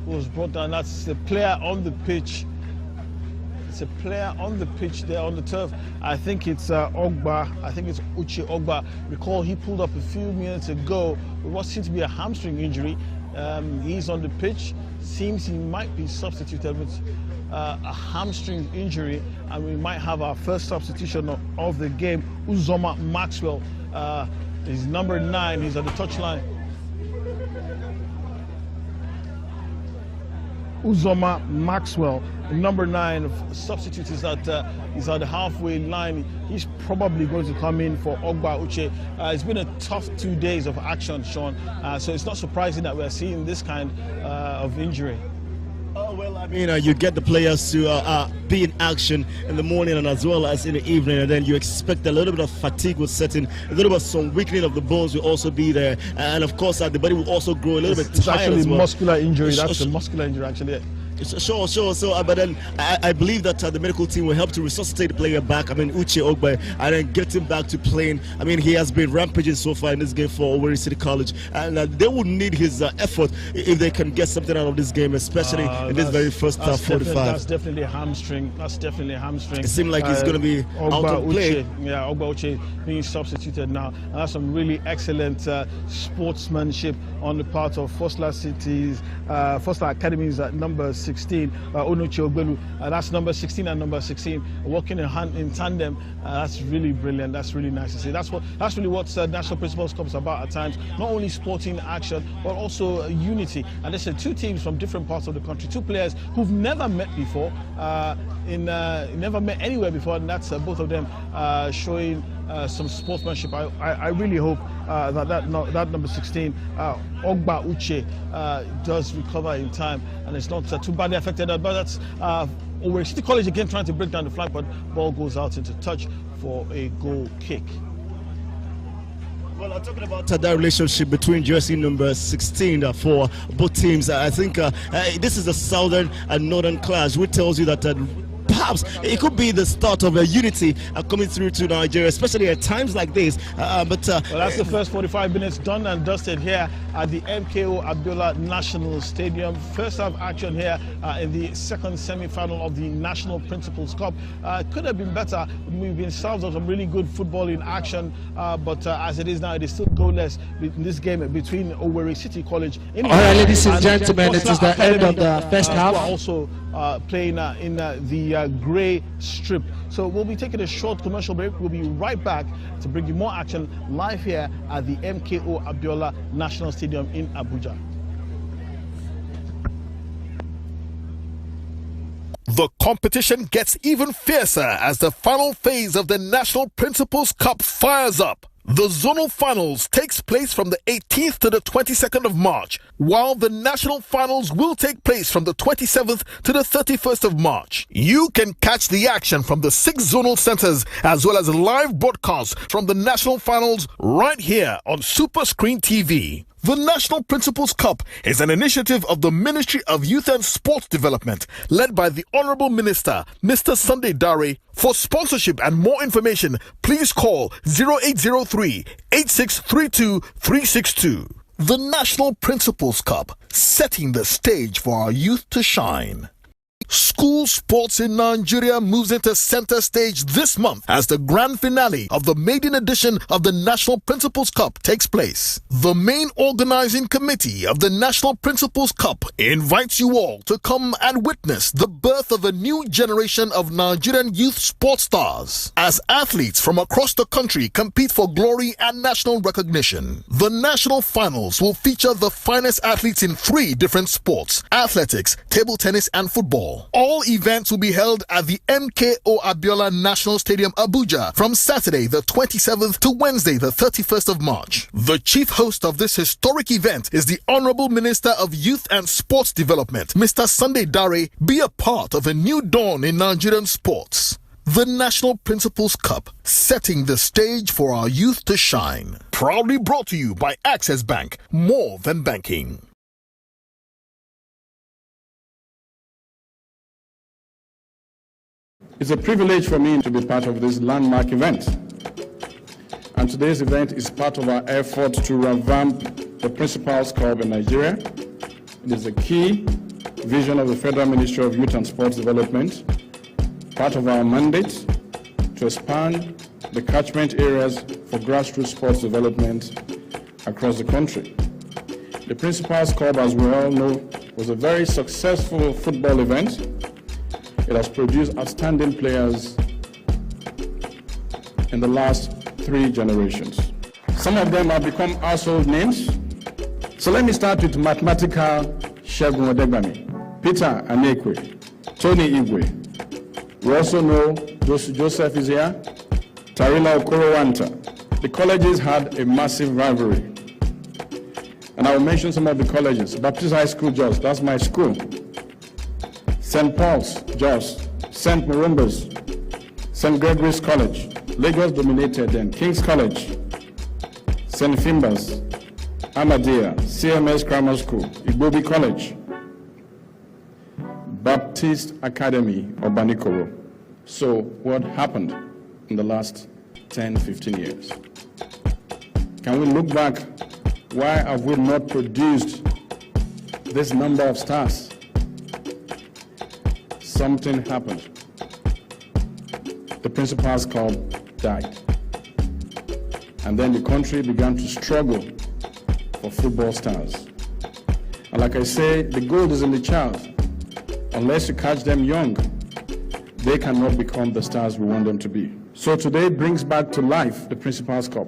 S2: who was brought down. That's the player on the pitch. It's a player on the pitch there on the turf. I think it's Ogba. I think it's Uche Ogba. Recall he pulled up a few minutes ago with what seemed to be a hamstring injury. He's on the pitch. Seems he might be substituted with a hamstring injury, and we might have our first substitution of the game. Uzoma Maxwell. He's number 9. He's at the touchline. Uzoma Maxwell, number 9, substitute, is at the halfway line. He's probably going to come in for Ogba Uche. It's been a tough 2 days of action, Sean, so it's not surprising that we're seeing this kind of injury.
S3: Well, I mean, you get the players to be in action in the morning and as well as in the evening, and then you expect a little bit of fatigue will set in, a little bit of some weakening of the bones will also be there, and of course the body will also grow a little bit tired.
S2: It's actually
S3: as well.
S2: Muscular injury. That's a muscular injury, actually.
S3: Sure. So, but then I believe that the medical team will help to resuscitate the player back. I mean, Uche Ogba, and then get him back to playing. I mean, he has been rampaging so far in this game for Owerri City College, and they would need his effort if they can get something out of this game, especially in this very first half. 45.
S2: That's definitely a hamstring. It
S3: seems like he's going to be out of play.
S2: Yeah, Ogba Uche being substituted now. And that's some really excellent sportsmanship on the part of Fosla Academy's number 6. 16, Onuchi Ogbelu. That's number 16 and number 16 working in tandem. That's really brilliant. That's really nice to see. That's really what National Principals Cup is about at times. Not only sporting action, but also unity. And this are two teams from different parts of the country, two players who've never met before, never met anywhere before, and that's both of them showing some sportsmanship. I really hope that number 16, Ogba Uche, does recover in time and it's not too badly affected. But that's Owerri City College again trying to break down the flank, but ball goes out into touch for a goal kick.
S3: Well, I'm talking about that relationship between jersey number 16 for both teams. I think this is a southern and northern clash, which tells you that perhaps it could be the start of a unity coming through to Nigeria, especially at times like this. Well,
S2: that's the first 45 minutes done and dusted here at the MKO Abiola National Stadium. First half action here in the second semi-final of the National Principals Cup. Could have been better. We've been served of some really good football in action, but as it is now, it is still goalless in this game between Owerri City College.
S4: All right, ladies and gentlemen, it is the end of the first half.
S2: We're also playing in the grey strip. So we'll be taking a short commercial break. We'll be right back to bring you more action live here at the MKO Abiola National Stadium in Abuja.
S1: The competition gets even fiercer as the final phase of the National Principals Cup fires up. The zonal finals takes place from the 18th to the 22nd of March, while the national finals will take place from the 27th to the 31st of March. You can catch the action from the 6 zonal centers as well as live broadcasts from the national finals right here on Super Screen TV. The National Principals Cup is an initiative of the Ministry of Youth and Sports Development, led by the Honorable Minister, Mr. Sunday Dare. For sponsorship and more information, please call 0803 8632 362. The National Principals Cup, setting the stage for our youth to shine. School sports in Nigeria moves into center stage this month as the grand finale of the maiden edition of the National Principals Cup takes place. The main organizing committee of the National Principals Cup invites you all to come and witness the birth of a new generation of Nigerian youth sports stars as athletes from across the country compete for glory and national recognition. The national finals will feature the finest athletes in 3 different sports: athletics, table tennis, and football. All events will be held at the MKO Abiola National Stadium, Abuja, from Saturday the 27th to Wednesday the 31st of March. The chief host of this historic event is the Honorable Minister of Youth and Sports Development, Mr. Sunday Dare. Be a part of a new dawn in Nigerian sports. The National Principals Cup, setting the stage for our youth to shine. Proudly brought to you by Access Bank, more than banking.
S7: It's a privilege for me to be part of this landmark event. And today's event is part of our effort to revamp the Principals Cup in Nigeria. It is a key vision of the Federal Ministry of Youth and Sports Development, part of our mandate to expand the catchment areas for grassroots sports development across the country. The Principals Cup, as we all know, was a very successful football event. It has produced outstanding players in the last 3 generations. Some of them have become household names. So let me start with mathematical Segun Odegbami, Peter Anekwe, Tony Igwe. We also know Joseph is here, Tarila Okorowanta. The colleges had a massive rivalry. And I will mention some of the colleges. Baptist High School, Jos, that's my school. St. Paul's, Jos, St. Marumbas, St. Gregory's College, Lagos dominated then, King's College, St. Fimbas, Ahmadiyya, CMS Grammar School, Igbobi College, Baptist Academy of Banikoro. So what happened in the last 10, 15 years? Can we look back? Why have we not produced this number of stars? Something happened. The Principals Club died. And then the country began to struggle for football stars. And like I say, the gold is in the child. unless you catch them young, they cannot become the stars we want them to be. So today brings back to life the Principal's Cup.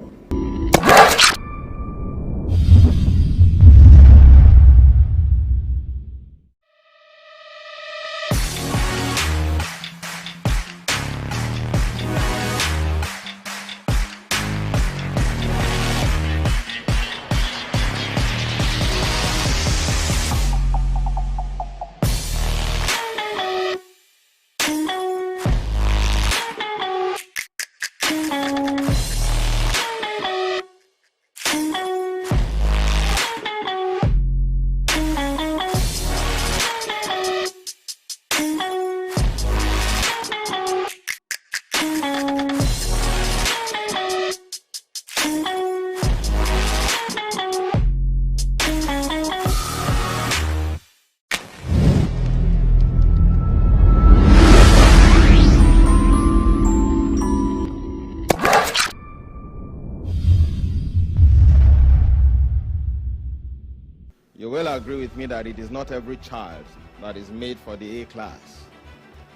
S8: You will agree with me that it is not every child that is made for the A class.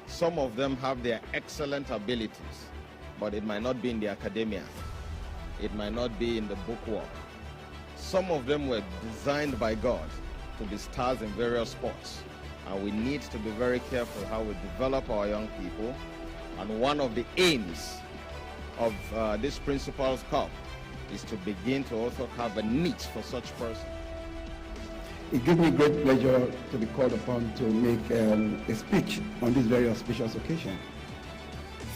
S8: Some of them have their excellent abilities, but it might not be in the academia. It might not be in the bookwork. Some of them were designed by God to be stars in various sports, and we need to be very careful how we develop our young people. And one of the aims of this Principal's Cup is to begin to also have a niche for such persons.
S9: It gives me great pleasure to be called upon to make a speech on this very auspicious occasion.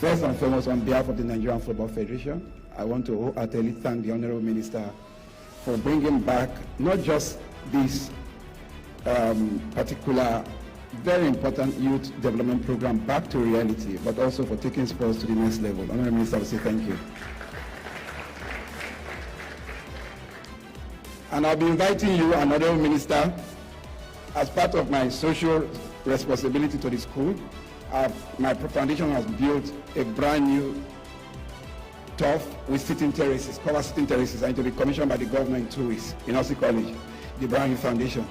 S9: First and foremost, on behalf of the Nigerian Football Federation, I want to wholeheartedly thank the Honorable Minister for bringing back not just this particular very important youth development program back to reality, but also for taking sports to the next level. Honorable Minister, I will say thank you. And I'll be inviting you, another minister, as part of my social responsibility to the school. My foundation has built a brand new turf with sitting terraces, covered sitting terraces, and to be commissioned by the government in 2 weeks in Elsie College, the brand new foundation.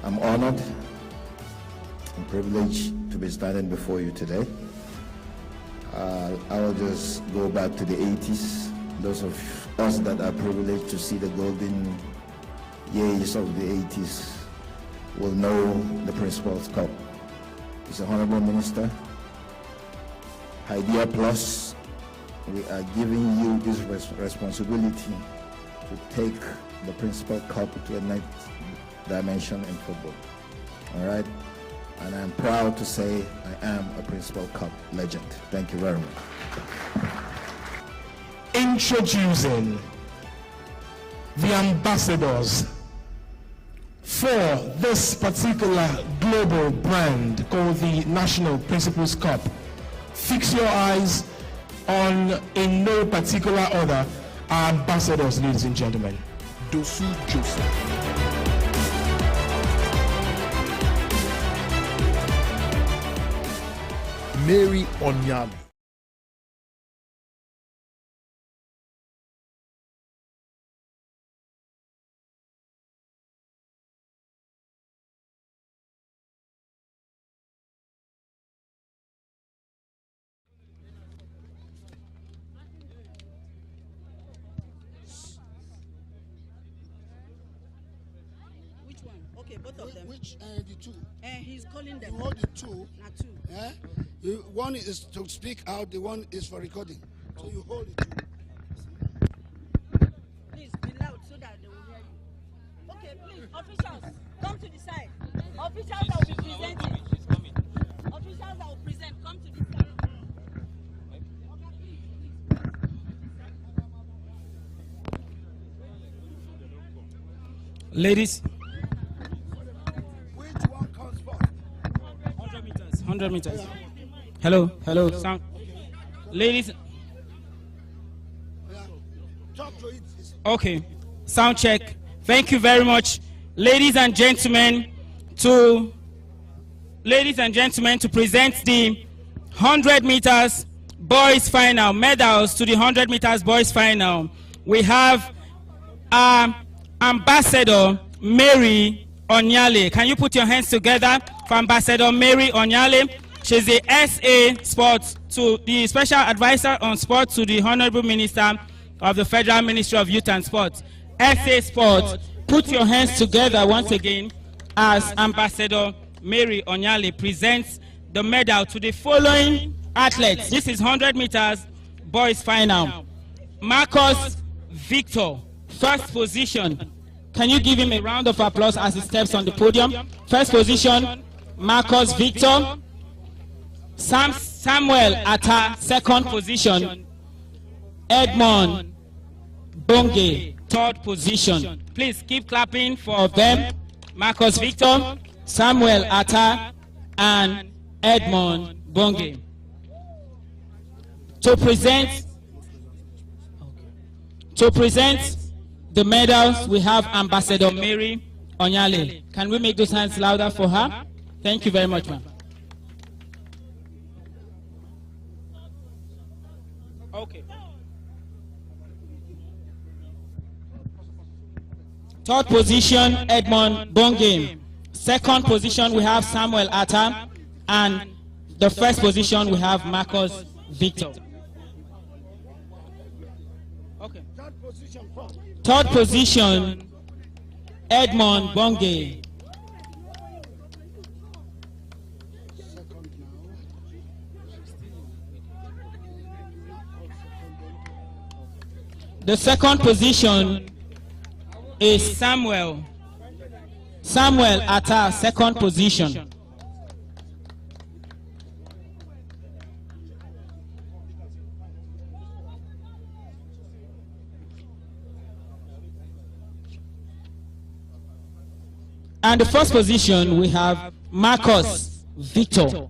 S10: I'm honored and privileged to be standing before you today. I will just go back to the 80s. Those of us that are privileged to see the golden years of the 80s will know the Principal's Cup. Mr. Honorable Minister, Idea Plus, we are giving you this responsibility to take the Principal Cup to a next dimension in football. All right? And I'm proud to say I am a Principal Cup legend. Thank you very much.
S11: Introducing the ambassadors for this particular global brand called the National Principal's Cup. Fix your eyes on, in no particular order, our ambassadors, ladies and gentlemen.
S1: Dosu Joseph, Mary Onyali,
S12: Okay, both of them.
S13: Which the two?
S12: He's calling them.
S13: You hold the two.
S12: Not two.
S13: One is to speak out, the one is for recording. So you hold it.
S12: Please be loud so that they will hear you. Okay, please, officials, come to the side. Officials that will be presenting. Officials that will present, come to the side.
S11: Ladies.
S13: Which one comes first?
S11: 100 meters. 100 meters. Hello. Hello. Sound. Ladies.
S13: Talk to it.
S11: Okay. Sound check. Thank you very much. Ladies and gentlemen, to present the 100 meters boys final medals to the 100 meters boys final. We have Ambassador Mary
S14: Onyale. Can you put your hands together for Ambassador Mary Onyale? She's the SA Sports, to the Special Advisor on Sports to the Honorable Minister of the Federal Ministry of Youth and Sports. SA Sports, put your hands together once again as Ambassador Mary Onyale presents the medal to the following athletes. This is 100 meters boys final. Marcus Victor, first position. Can you give him a round of applause as he steps on the podium? First position, Marcus Victor. Samuel Atta, second position. Edmond Bonge, third position. Please keep clapping for them. Marcus Victor, Samuel Atta, and Edmond Bonge. To present the medals, we have Ambassador Mary Onyale. Can we make those hands louder for her? Thank you very much, ma'am. Okay. Third position, Edmond Bonge. Second position, we have Samuel Atta. And the first position, we have Marcus Victor. Okay. Third position, Edmond Bonge. The second position is Samuel Atta, second position. And the first position, we have Marcus Victor.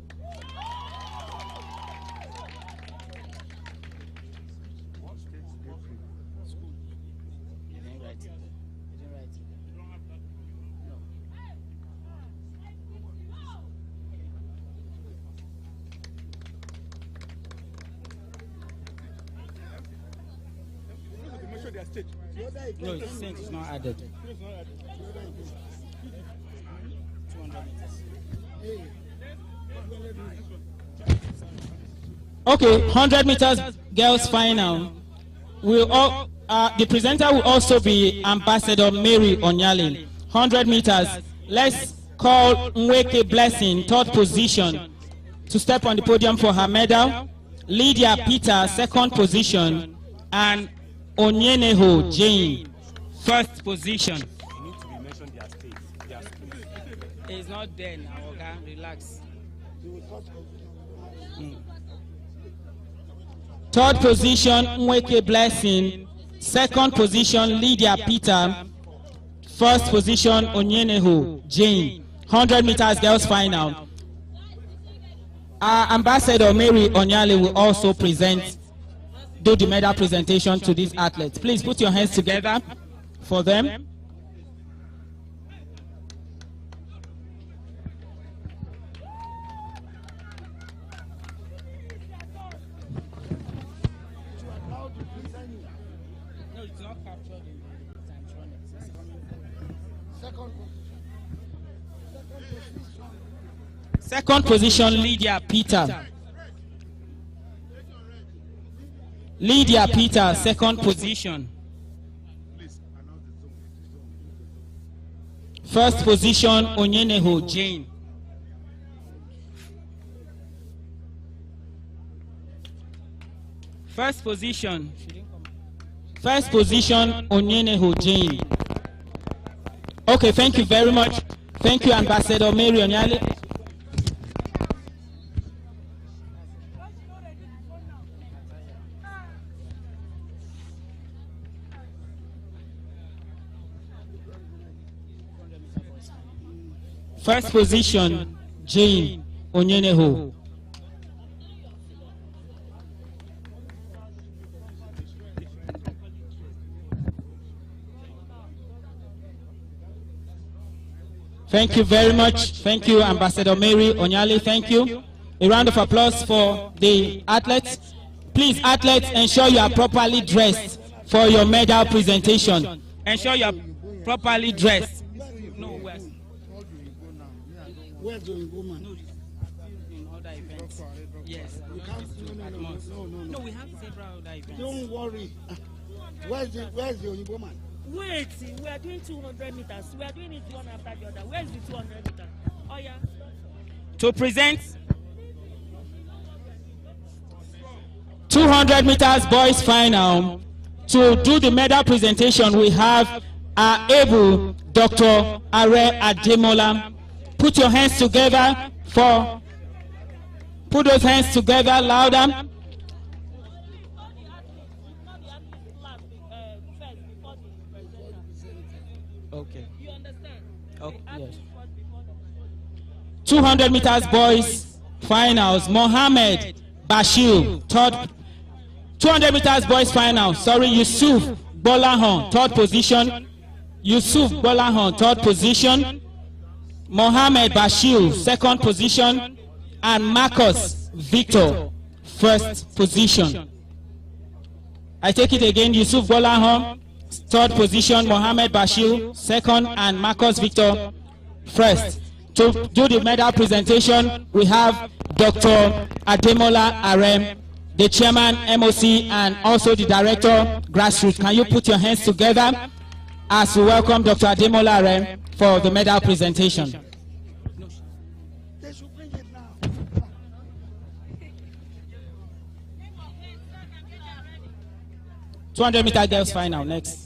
S14: No, it's not added. Okay, 100 meters girls final. The presenter will also be Ambassador Mary Onyale. 100 meters. Let's call Nweke Blessing, third position, to step on the podium for her medal. Lydia Peter, second position, and Onyeneho Jane, first position.
S5: You need to mention their state.
S14: It's not there now, okay? Relax. Third position, Nweke Blessing. Second position, Lydia Peter. First position, Onyeneho Jane. 100 meters girls final. Our Ambassador Mary Onyale will also do the medal presentation to these athletes. Please put your hands together for them. Second position, Lydia Peter. Lydia Peter, second position. First position, Onyeneho Jane. First position, Onyeneho Jane. Okay, thank you very much. Thank you, Ambassador Mary Onyale. First position, Jane Onyeneho. Thank you very much. Thank you, Ambassador Mary Onyale. Thank you. A round of applause for the athletes. Please, athletes, ensure you are properly dressed for your medal presentation. Ensure you are properly dressed. No,
S13: Where's the woman?
S14: No, in other events. Yes.
S13: You can't. No.
S14: We have several other events.
S13: Don't worry. Where's the woman?
S12: Wait, we are doing 200 meters. We are doing it one after the other. Where's the 200 meters? Oh, yeah.
S14: To present 200 meters boys final, to do the medal presentation, we have our able Dr. Are Ademola. Put your hands together for, put those hands together louder. Okay.
S12: You understand?
S14: Okay, yes. 200 meters boys finals, Mohammed Bashir, third. 200 meters boys final, sorry, Yusuf Bolahan, third position. Yusuf Bolahan, third position. Mohammed Bashir, second position. And Marcus Victor, first position. I take it again, Yusuf Bolahan, third position, Mohammed Bashir, second, and Marcus Victor, first. To do the medal presentation, we have Dr. Ademola Arem, the chairman, MOC, and also the director, Grassroots. Can you put your hands together as we welcome Dr. Ademola Arem for the medal presentation?
S13: They should bring it now.
S14: 200-meter girls final, next.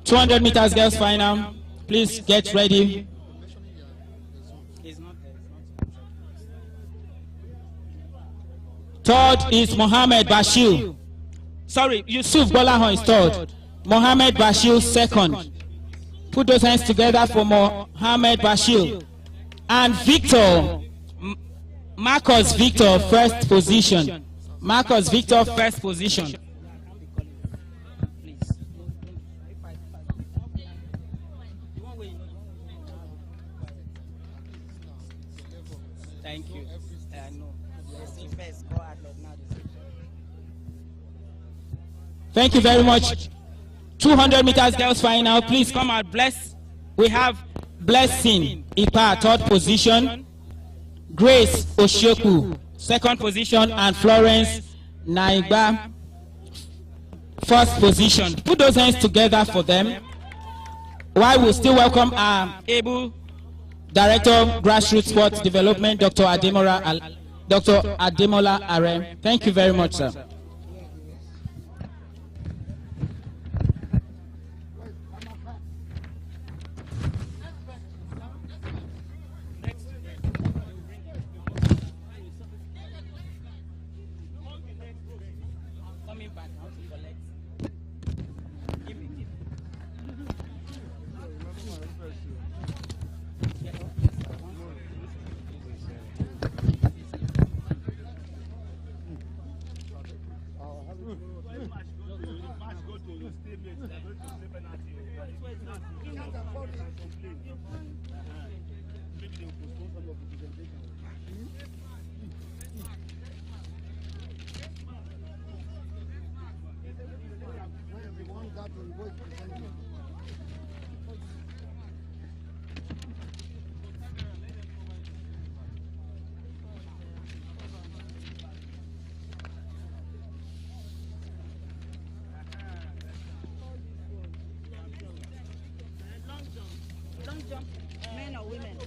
S14: 200 meters girls final, please get ready. Third is Mohammed Bashir. Sorry, Yusuf Bolahan is third. Mohammed Bashir second. Put those hands together for Mohammed Bashir. And Victor, Marcus Victor, first position. Marcus Victor, first position. Thank you. Thank you very much. 200 meters girls final. Please come out. Bless. We have Blessing Ipa, third position. Grace Oshoku, second position, and Florence Naiba, first position. Put those hands together for them. While we still welcome our able Director of Grassroots Sports Development, Dr. Ademola Arem. Thank you very much, sir.
S12: Men or women?